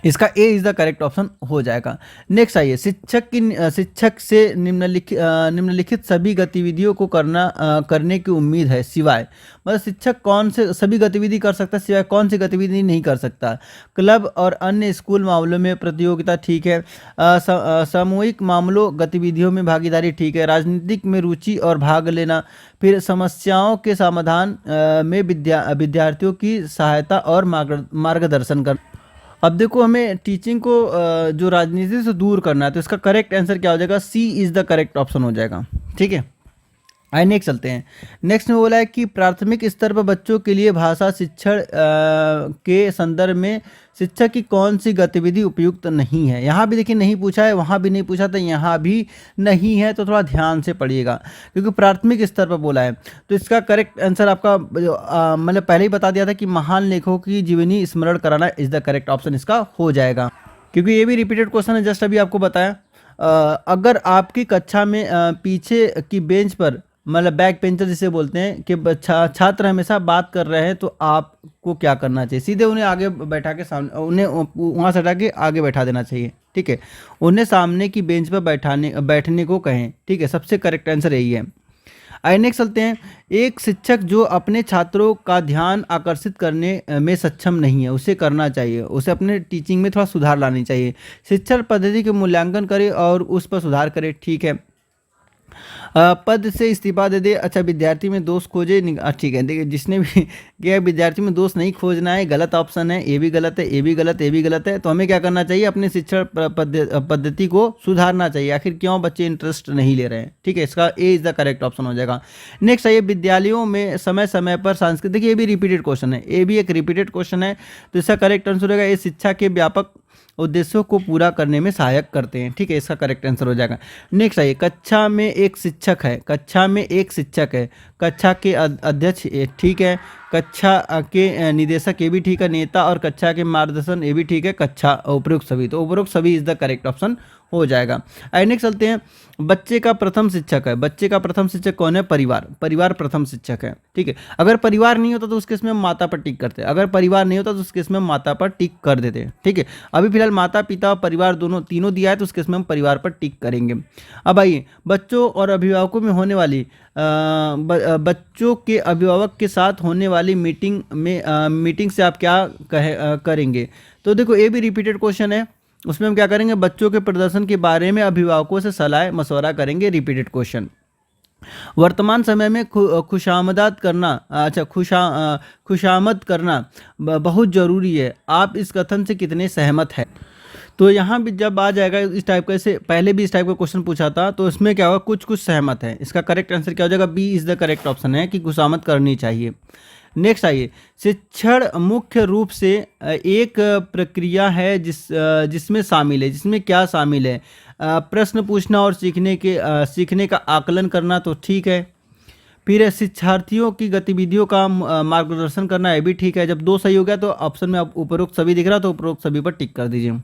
इसका ए इज द करेक्ट ऑप्शन हो जाएगा। नेक्स्ट आइए, शिक्षक से निम्नलिखित सभी गतिविधियों को करने की उम्मीद है सिवाय, मतलब शिक्षक कौन से सभी गतिविधि कर सकता है, सिवाय कौन सी गतिविधि नहीं कर सकता? क्लब और अन्य स्कूल मामलों में प्रतियोगिता। ठीक है, सामूहिक मामलों गतिविधियों में भागीदारी। ठीक है, राजनीतिक में रुचि और भाग लेना। फिर समस्याओं के समाधान में विद्यार्थियों की सहायता और मार्गदर्शन करना। अब देखो हमें टीचिंग को जो राजनीति से दूर करना है, तो इसका करेक्ट आंसर क्या हो जाएगा? सी इज द करेक्ट ऑप्शन हो जाएगा। ठीक है, आइए नेक्स्ट चलते हैं। नेक्स्ट में बोला है कि प्राथमिक स्तर पर बच्चों के लिए भाषा शिक्षण के संदर्भ में शिक्षक की कौन सी गतिविधि उपयुक्त नहीं है? यहाँ भी देखिए नहीं पूछा है, वहाँ भी नहीं पूछा था, यहाँ भी नहीं है, तो थोड़ा ध्यान से पढ़िएगा क्योंकि प्राथमिक स्तर पर बोला है। तो इसका करेक्ट आंसर आपका मतलब पहले ही बता दिया था कि महान लेखकों की जीवनी स्मरण कराना इज द करेक्ट ऑप्शन इसका हो जाएगा, क्योंकि ये भी रिपीटेड क्वेश्चन है, जस्ट अभी आपको बताया। अगर आपकी कक्षा में पीछे की बेंच पर मतलब बैक पेंचर जिसे बोलते हैं कि छात्र हमेशा बात कर रहे हैं तो आपको क्या करना चाहिए? सीधे उन्हें आगे बैठा के सामने, उन्हें वहाँ से हटा के आगे बैठा देना चाहिए, ठीक है। उन्हें सामने की बेंच पर बैठने को कहें, ठीक है। सबसे करेक्ट आंसर यही है। आइए नेक्स्ट चलते हैं। एक शिक्षक जो अपने छात्रों का ध्यान आकर्षित करने में सक्षम नहीं है, उसे करना चाहिए, उसे अपने टीचिंग में थोड़ा सुधार लानी चाहिए। शिक्षण पद्धति के मूल्यांकन करे और उस पर सुधार करे, ठीक है। पद से इस्तीफा दे दे। अच्छा, विद्यार्थी में दोष खोजे, ठीक है। देखिए, जिसने भी किया विद्यार्थी में दोष नहीं खोजना है, गलत ऑप्शन है, ये भी गलत है, ये भी गलत, ये भी गलत है। तो हमें क्या करना चाहिए? अपने शिक्षण पद्धति को सुधारना चाहिए। आखिर क्यों बच्चे इंटरेस्ट नहीं ले रहे हैं, ठीक है। इसका ए इज द करेक्ट ऑप्शन हो जाएगा। नेक्स्ट आइए, विद्यालयों में समय समय पर सांस्कृतिक, ये भी रिपीटेड क्वेश्चन है, ये भी एक रिपीटेड क्वेश्चन है, तो इसका करेक्ट आंसर होगा ये शिक्षा के व्यापक उद्देश्यों को पूरा करने में सहायक करते हैं, ठीक है। इसका करेक्ट आंसर हो जाएगा। नेक्स्ट आइए, कक्षा में एक शिक्षक है, कक्षा में एक शिक्षक है, कक्षा के अध्यक्ष, ठीक है। कक्षा के निदेशक, ये भी ठीक है। नेता और कक्षा के मार्गदर्शन, ये भी ठीक है। कक्षा उपरोक्त सभी, तो उपरोक्त सभी इज द करेक्ट ऑप्शन हो जाएगा। नेक्स्ट चलते हैं। बच्चे का प्रथम शिक्षक है, बच्चे का प्रथम शिक्षक कौन है? परिवार, परिवार प्रथम शिक्षक है, ठीक है। अगर परिवार नहीं होता तो उस केस में हम माता पर टिक करते हैं, अगर परिवार नहीं होता तो उस केस में हम माता पर टिक कर देते हैं, ठीक है। अभी फिलहाल माता पिता और परिवार दोनों तीनों दिया है, तो उस केस में हम परिवार पर टिक करेंगे। अब आइए, बच्चों और अभिभावकों में होने वाली बच्चों के अभिभावक के साथ होने वाली मीटिंग से आप क्या करेंगे? तो देखो, ये भी रिपीटेड क्वेश्चन है। उसमें हम क्या करेंगे? बच्चों के प्रदर्शन के बारे में अभिभावकों से सलाह मशवरा करेंगे, रिपीटेड क्वेश्चन। वर्तमान समय में खुशामदाद करना, अच्छा खुशामद करना बहुत ज़रूरी है, आप इस कथन से कितने सहमत हैं? तो यहाँ भी जब आ जाएगा इस टाइप का, इससे पहले भी इस टाइप का क्वेश्चन पूछा था, तो इसमें क्या होगा? कुछ कुछ सहमत है। इसका करेक्ट आंसर क्या हो जाएगा? B is the correct option है कि खुशामद करनी चाहिए। नेक्स्ट आइए, शिक्षण मुख्य रूप से एक प्रक्रिया है जिसमें शामिल है, जिसमें क्या शामिल है? प्रश्न पूछना और सीखने का आकलन करना, तो ठीक है। फिर शिक्षार्थियों की गतिविधियों का मार्गदर्शन करना, ये भी ठीक है। जब दो सही हो गया तो ऑप्शन में अब उपरोक्त सभी दिख रहा, तो उपरोक्त सभी पर टिक कर दीजिए।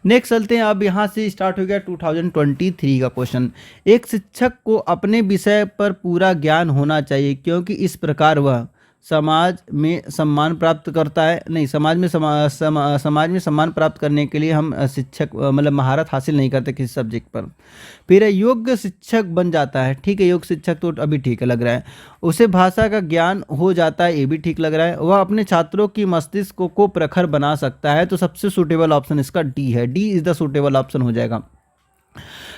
नेक्स्ट चलते हैं। अब यहाँ से स्टार्ट हो गया 2023 का क्वेश्चन। एक शिक्षक को अपने विषय पर पूरा ज्ञान होना चाहिए क्योंकि इस प्रकार वह समाज में सम्मान प्राप्त करता है। नहीं, समाज में सम्मान प्राप्त करने के लिए हम शिक्षक मतलब महारत हासिल नहीं करते किसी सब्जेक्ट पर। फिर योग्य शिक्षक बन जाता है, ठीक है। योग्य शिक्षक तो अभी ठीक है लग रहा है। उसे भाषा का ज्ञान हो जाता है, ये भी ठीक लग रहा है। वह अपने छात्रों की मस्तिष्क को प्रखर बना सकता है, तो सबसे सूटेबल ऑप्शन इसका डी है। D is the suitable option हो जाएगा।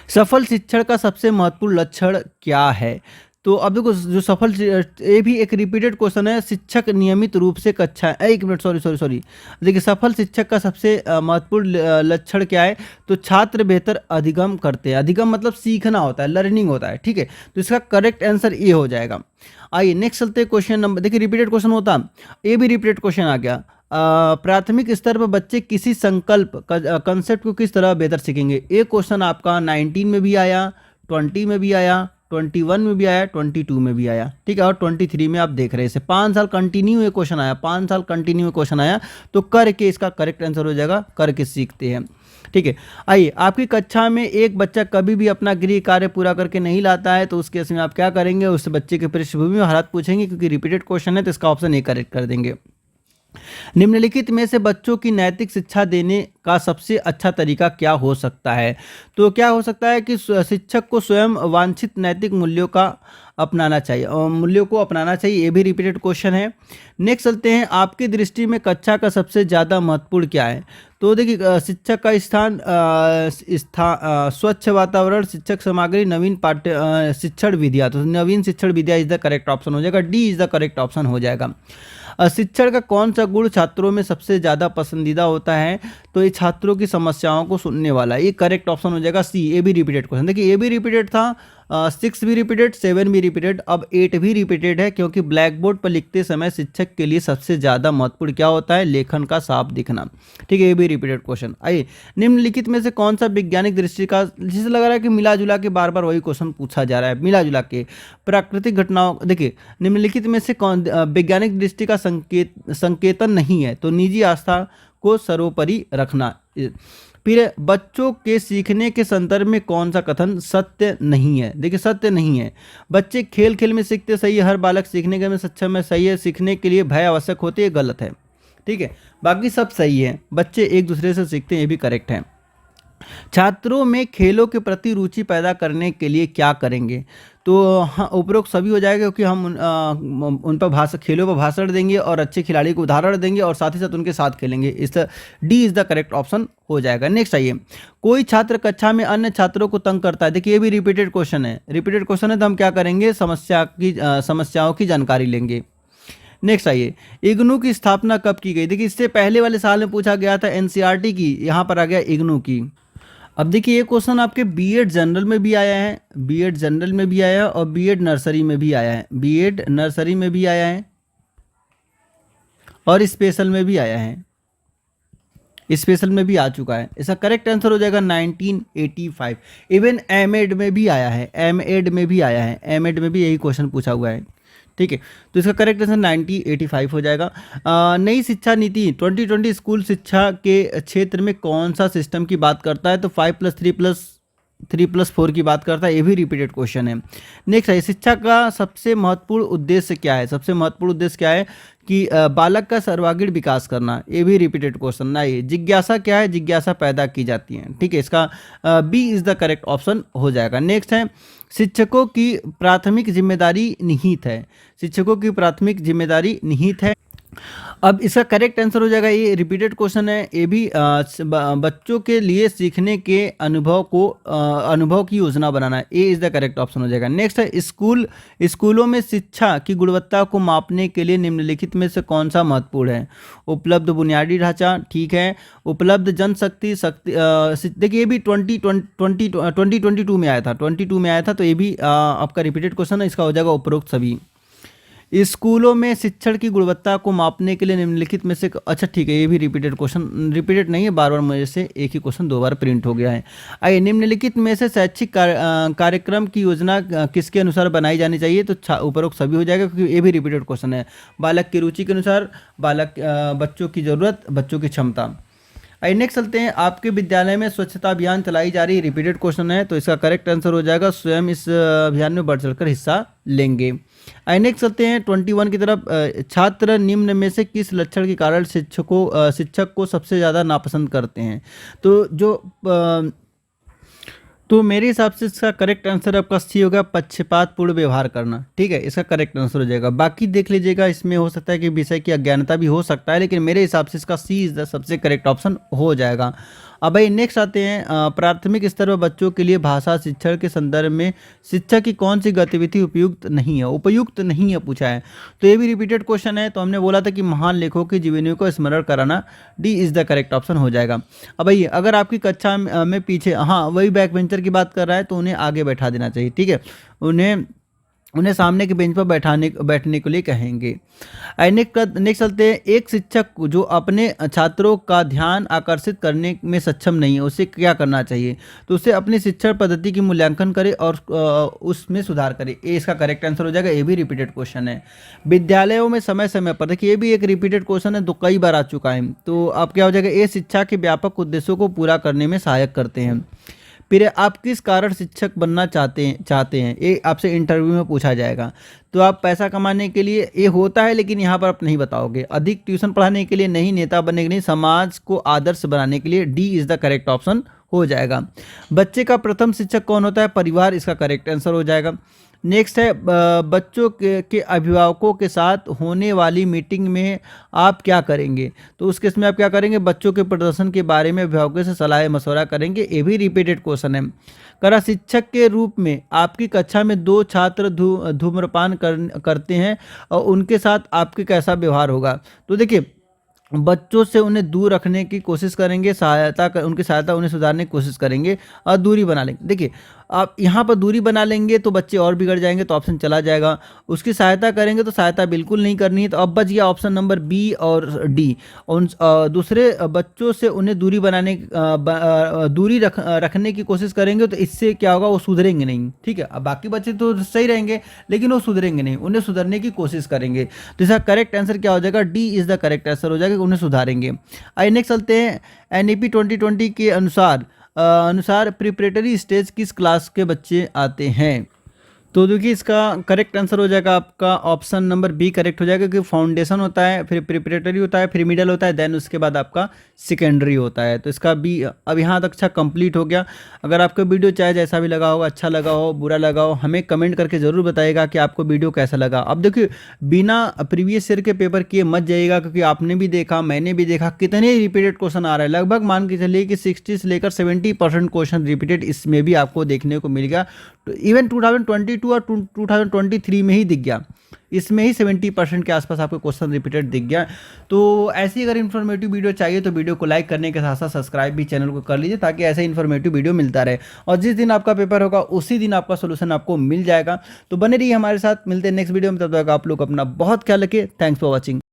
सफल शिक्षण का सबसे महत्वपूर्ण लक्षण क्या है? तो अब देखो, जो सफल, ये भी एक रिपीटेड क्वेश्चन है। शिक्षक नियमित रूप से कक्षा, एक मिनट, सॉरी, देखिए, सफल शिक्षक का सबसे महत्वपूर्ण लक्षण क्या है? तो छात्र बेहतर अधिगम करते हैं। अधिगम मतलब सीखना होता है, लर्निंग होता है, ठीक है। तो इसका करेक्ट आंसर ये हो जाएगा। आइए नेक्स्ट चलते हैं। क्वेश्चन नंबर, देखिए रिपीटेड क्वेश्चन होता, ये भी रिपीटेड क्वेश्चन आ गया। प्राथमिक स्तर पर बच्चे किसी संकल्प कंसेप्ट को किस तरह बेहतर सीखेंगे? एक क्वेश्चन आपका 19 में भी आया, 20 में भी आया, 21 में भी आया, 22 में भी आया, ठीक है। और 23 में आप देख रहे हैं, इसे 5 साल कंटिन्यू ये क्वेश्चन आया, 5 साल कंटिन्यू क्वेश्चन आया। तो करके इसका करेक्ट आंसर हो जाएगा, करके सीखते हैं, ठीक है। आइए, आपकी कक्षा में एक बच्चा कभी भी अपना गृह कार्य पूरा करके नहीं लाता है, तो उस केस में आप क्या करेंगे? उस बच्चे के पृष्ठभूमि में हालात पूछेंगे, क्योंकि रिपीटेड क्वेश्चन है, तो इसका ऑप्शन ए करेक्ट कर देंगे। निम्नलिखित में से बच्चों की नैतिक शिक्षा देने का सबसे अच्छा तरीका क्या हो सकता है? तो क्या हो सकता है कि शिक्षक को स्वयं वांछित नैतिक मूल्यों का अपनाना चाहिए, मूल्यों को अपनाना चाहिए। ये भी रिपीटेड क्वेश्चन है। नेक्स्ट चलते हैं। आपकी दृष्टि में कक्षा का सबसे ज़्यादा महत्वपूर्ण क्या है? तो देखिए, शिक्षक का स्थान, स्वच्छ वातावरण, शिक्षक सामग्री, नवीन पाठ्य शिक्षण विधियाँ, तो नवीन शिक्षण विधियाँ इज द करेक्ट ऑप्शन हो जाएगा। D is the correct option हो जाएगा। शिक्षण का कौन सा गुण छात्रों में सबसे ज़्यादा पसंदीदा होता है? तो ये छात्रों की समस्याओं को सुनने वाला, ये करेक्ट ऑप्शन हो जाएगा सी। ए भी रिपीटेड क्वेश्चन, देखिए ये भी रिपीटेड था, 6 भी रिपीटेड, 7 भी रिपीटेड, अब 8 भी रिपीटेड है, क्योंकि ब्लैक बोर्ड पर लिखते समय शिक्षक के लिए सबसे ज़्यादा महत्वपूर्ण क्या होता है? लेखन का साफ दिखना, ठीक है। ये भी रिपीटेड क्वेश्चन। आइए, निम्नलिखित में से कौन सा वैज्ञानिक दृष्टि का, जिसे लग रहा है कि मिला जुला के बार बार वही क्वेश्चन पूछा जा रहा है, मिला जुला के प्राकृतिक घटनाओं, देखिए निम्नलिखित में से कौन वैज्ञानिक दृष्टि का संकेतन नहीं है? तो निजी आस्था को सर्वोपरि रखना। फिर बच्चों के सीखने के संदर्भ में कौन सा कथन सत्य नहीं है? देखिए सत्य नहीं है। बच्चे खेल खेल में सीखते, सही है। हर बालक सीखने के में सक्षम है, सही है। सीखने के लिए भय आवश्यक होते, ये गलत है। ठीक है, बाकी सब सही है। बच्चे एक दूसरे से सीखते हैं, ये भी करेक्ट है। छात्रों में खेलों के प्रति रुचि पैदा करने के लिए क्या करेंगे? तो हाँ, उपरोक्त सभी हो जाएगा, क्योंकि हम उन पर भाषण, खेलों पर भाषण देंगे और अच्छे खिलाड़ी को उदाहरण देंगे और साथ ही साथ उनके साथ खेलेंगे। इस D is the correct option हो जाएगा। नेक्स्ट आइए, कोई छात्र कक्षा में अन्य छात्रों को तंग करता है। देखिए ये भी रिपीटेड क्वेश्चन है। रिपीटेड क्वेश्चन है तो हम क्या करेंगे, समस्याओं की जानकारी लेंगे। नेक्स्ट आइए, इग्नू की स्थापना कब की गई? देखिए इससे पहले वाले साल में पूछा गया था एनसीईआरटी की, यहाँ पर आ गया इग्नू की। अब देखिए ये क्वेश्चन आपके बीएड जनरल में भी आया है, बीएड जनरल में भी आया है और बीएड नर्सरी में भी आया है, बीएड नर्सरी में भी आया है और स्पेशल में भी आया है, स्पेशल में भी आ चुका है। इसका करेक्ट आंसर हो जाएगा 1985। इवन एमएड में भी आया है, एमएड में भी आया है, एमएड में भी यही क्वेश्चन पूछा हुआ है। ठीक है, तो इसका करेक्ट आंसर 1985 हो जाएगा। नई शिक्षा नीति 2020 स्कूल शिक्षा के क्षेत्र में कौन सा सिस्टम की बात करता है? तो 5+3+3+4 की बात करता है। ये भी रिपीटेड क्वेश्चन है। नेक्स्ट है, शिक्षा का सबसे महत्वपूर्ण उद्देश्य क्या है? सबसे महत्वपूर्ण उद्देश्य क्या है कि बालक का सर्वांगीण विकास करना। ये भी रिपीटेड क्वेश्चन ना। ये जिज्ञासा क्या है? जिज्ञासा पैदा की जाती है। ठीक है, इसका B is the correct option हो जाएगा। नेक्स्ट है, शिक्षकों की प्राथमिक जिम्मेदारी निहित है। शिक्षकों की प्राथमिक जिम्मेदारी निहित है। अब इसका करेक्ट आंसर हो जाएगा, ये रिपीटेड क्वेश्चन है। ये भी बच्चों के लिए सीखने के अनुभव की योजना बनाना है। ए इज द करेक्ट ऑप्शन हो जाएगा। नेक्स्ट है, स्कूलों में शिक्षा की गुणवत्ता को मापने के लिए निम्नलिखित में से कौन सा महत्वपूर्ण है? उपलब्ध बुनियादी ढांचा, ठीक है। उपलब्ध जनशक्ति, देखिए ये भी 2022 में आया था, 22 में आया था। तो ये भी आपका रिपीटेड क्वेश्चन है। इसका हो जाएगा उपरोक्त सभी। स्कूलों में शिक्षण की गुणवत्ता को मापने के लिए निम्नलिखित में से, अच्छा ठीक है, ये भी रिपीटेड क्वेश्चन, रिपीटेड नहीं है, बार बार मुझे से एक ही क्वेश्चन 2 बार प्रिंट हो गया है। आइए, निम्नलिखित में से शैक्षिक कार्यक्रम की योजना किसके अनुसार बनाई जानी चाहिए? तो उपरोक्त सभी हो जाएगा, क्योंकि ये भी रिपीटेड क्वेश्चन है। बालक की रुचि के अनुसार, बच्चों की ज़रूरत, बच्चों की क्षमता। आइए नेक्स्ट चलते हैं, आपके विद्यालय में स्वच्छता अभियान चलाई जा रही है। रिपीटेड क्वेश्चन है, तो इसका करेक्ट आंसर हो जाएगा स्वयं इस अभियान में बढ़ चढ़कर हिस्सा लेंगे। आइए नेक्स्ट चलते हैं 21 की तरफ। छात्र निम्न में से किस लक्षण के कारण शिक्षक को सबसे ज़्यादा नापसंद करते हैं? तो मेरे हिसाब से इसका करेक्ट आंसर आपका सी होगा, पक्षपातपूर्ण व्यवहार करना। ठीक है, इसका करेक्ट आंसर हो जाएगा। बाकी देख लीजिएगा, इसमें हो सकता है कि विषय की अज्ञानता भी हो सकता है, लेकिन मेरे हिसाब से इसका सी इज द सबसे करेक्ट ऑप्शन हो जाएगा। अब भाई नेक्स्ट आते हैं, प्राथमिक स्तर पर बच्चों के लिए भाषा शिक्षण के संदर्भ में शिक्षक की कौन सी गतिविधि उपयुक्त नहीं है पूछा है। तो ये भी रिपीटेड क्वेश्चन है। तो हमने बोला था कि महान लेखकों की जीवनियों को स्मरण कराना, D is the correct option हो जाएगा। अब भाई अगर आपकी कक्षा में पीछे, हाँ वही बैक बेंचर की बात कर रहा है, तो उन्हें आगे बैठा देना चाहिए। ठीक है, उन्हें सामने के बेंच पर बैठने के लिए कहेंगे। नेक्स्ट चलते हैं, एक शिक्षक जो अपने छात्रों का ध्यान आकर्षित करने में सक्षम नहीं है, उसे क्या करना चाहिए? तो उसे अपनी शिक्षण पद्धति की मूल्यांकन करे और उसमें सुधार करे। ये इसका करेक्ट आंसर हो जाएगा। ये भी रिपीटेड क्वेश्चन है। विद्यालयों में समय समय पर, देखिए ये भी एक रिपीटेड क्वेश्चन है, तो कई बार आ चुका है। तो अब क्या हो जाएगा, ये शिक्षा के व्यापक उद्देश्यों को पूरा करने में सहायक करते हैं। फिर आप किस कारण शिक्षक बनना चाहते हैं, ये आपसे इंटरव्यू में पूछा जाएगा। तो आप पैसा कमाने के लिए, ये होता है लेकिन यहाँ पर आप नहीं बताओगे। अधिक ट्यूशन पढ़ाने के लिए नहीं, नेता बनने के लिए, समाज को आदर्श बनाने के लिए, D is the correct option हो जाएगा। बच्चे का प्रथम शिक्षक कौन होता है? परिवार, इसका करेक्ट आंसर हो जाएगा। नेक्स्ट है, बच्चों के अभिभावकों के साथ होने वाली मीटिंग में आप क्या करेंगे? तो उस केस में आप क्या करेंगे? बच्चों के प्रदर्शन के बारे में अभिभावकों से सलाह मशवरा करेंगे। ये भी रिपीटेड क्वेश्चन है। करा शिक्षक के रूप में आपकी कक्षा में 2 छात्र धूम्रपान करते हैं और उनके साथ आपके कैसा व्यवहार होगा? तो देखिए, बच्चों से उन्हें दूर रखने की कोशिश करेंगे, उनकी सहायता उन्हें सुधारने की कोशिश करेंगे और दूरी बना लेंगे। देखिए आप यहाँ पर दूरी बना लेंगे तो बच्चे और बिगड़ जाएंगे, तो ऑप्शन चला जाएगा। उसकी सहायता करेंगे तो सहायता बिल्कुल नहीं करनी है। तो अब बच गया ऑप्शन नंबर बी और डी। उन दूसरे बच्चों से उन्हें दूरी बनाने दूरी रखने की कोशिश करेंगे, तो इससे क्या होगा, वो सुधरेंगे नहीं। ठीक है, अब बाकी बच्चे तो सही रहेंगे लेकिन वो सुधरेंगे नहीं, उन्हें सुधरने की कोशिश करेंगे। तो इसका करेक्ट आंसर क्या हो जाएगा, D is the correct answer हो जाएगा, उन्हें सुधारेंगे। आइए नेक्स्ट चलते हैं। एनईपी 2020 के अनुसार प्रिपरेटरी स्टेज किस क्लास के बच्चे आते हैं। तो देखिए इसका करेक्ट आंसर हो जाएगा आपका ऑप्शन नंबर बी करेक्ट हो जाएगा, क्योंकि फाउंडेशन होता है, फिर प्रिपरेटरी होता है, फिर मिडल होता है, देन उसके बाद आपका सेकेंडरी होता है। तो इसका बी अब यहाँ तक अच्छा कंप्लीट हो गया। अगर आपको वीडियो चाहे जैसा भी लगा होगा, अच्छा लगा हो बुरा लगा हो, हमें कमेंट करके ज़रूर बताइएगा कि आपको वीडियो कैसा लगा। अब देखिए बिना प्रीवियस ईयर के पेपर किए मत जाइएगा, क्योंकि आपने भी देखा मैंने भी देखा कितने रिपीटेड क्वेश्चन आ रहे हैं। लगभग मान के चलिए कि 60 से लेकर 70% क्वेश्चन रिपीटेड इसमें भी आपको देखने को मिल गया। इवन 2022 और 2023 में ही दिख गया, इसमें ही 70% के आसपास आपको क्वेश्चन रिपीटेड दिख गया। तो ऐसी अगर इन्फॉर्मेटिव वीडियो चाहिए तो वीडियो को लाइक करने के साथ साथ सब्सक्राइब भी चैनल को कर लीजिए, ताकि ऐसे इन्फॉर्मेटिव वीडियो मिलता रहे। और जिस दिन आपका पेपर होगा उसी दिन आपका सोल्यूशन आपको मिल जाएगा। तो बने रहिए हमारे साथ, मिलते हैं नेक्स्ट वीडियो में। तब तक आप लोग अपना बहुत ख्याल रखिए। Thanks for watching.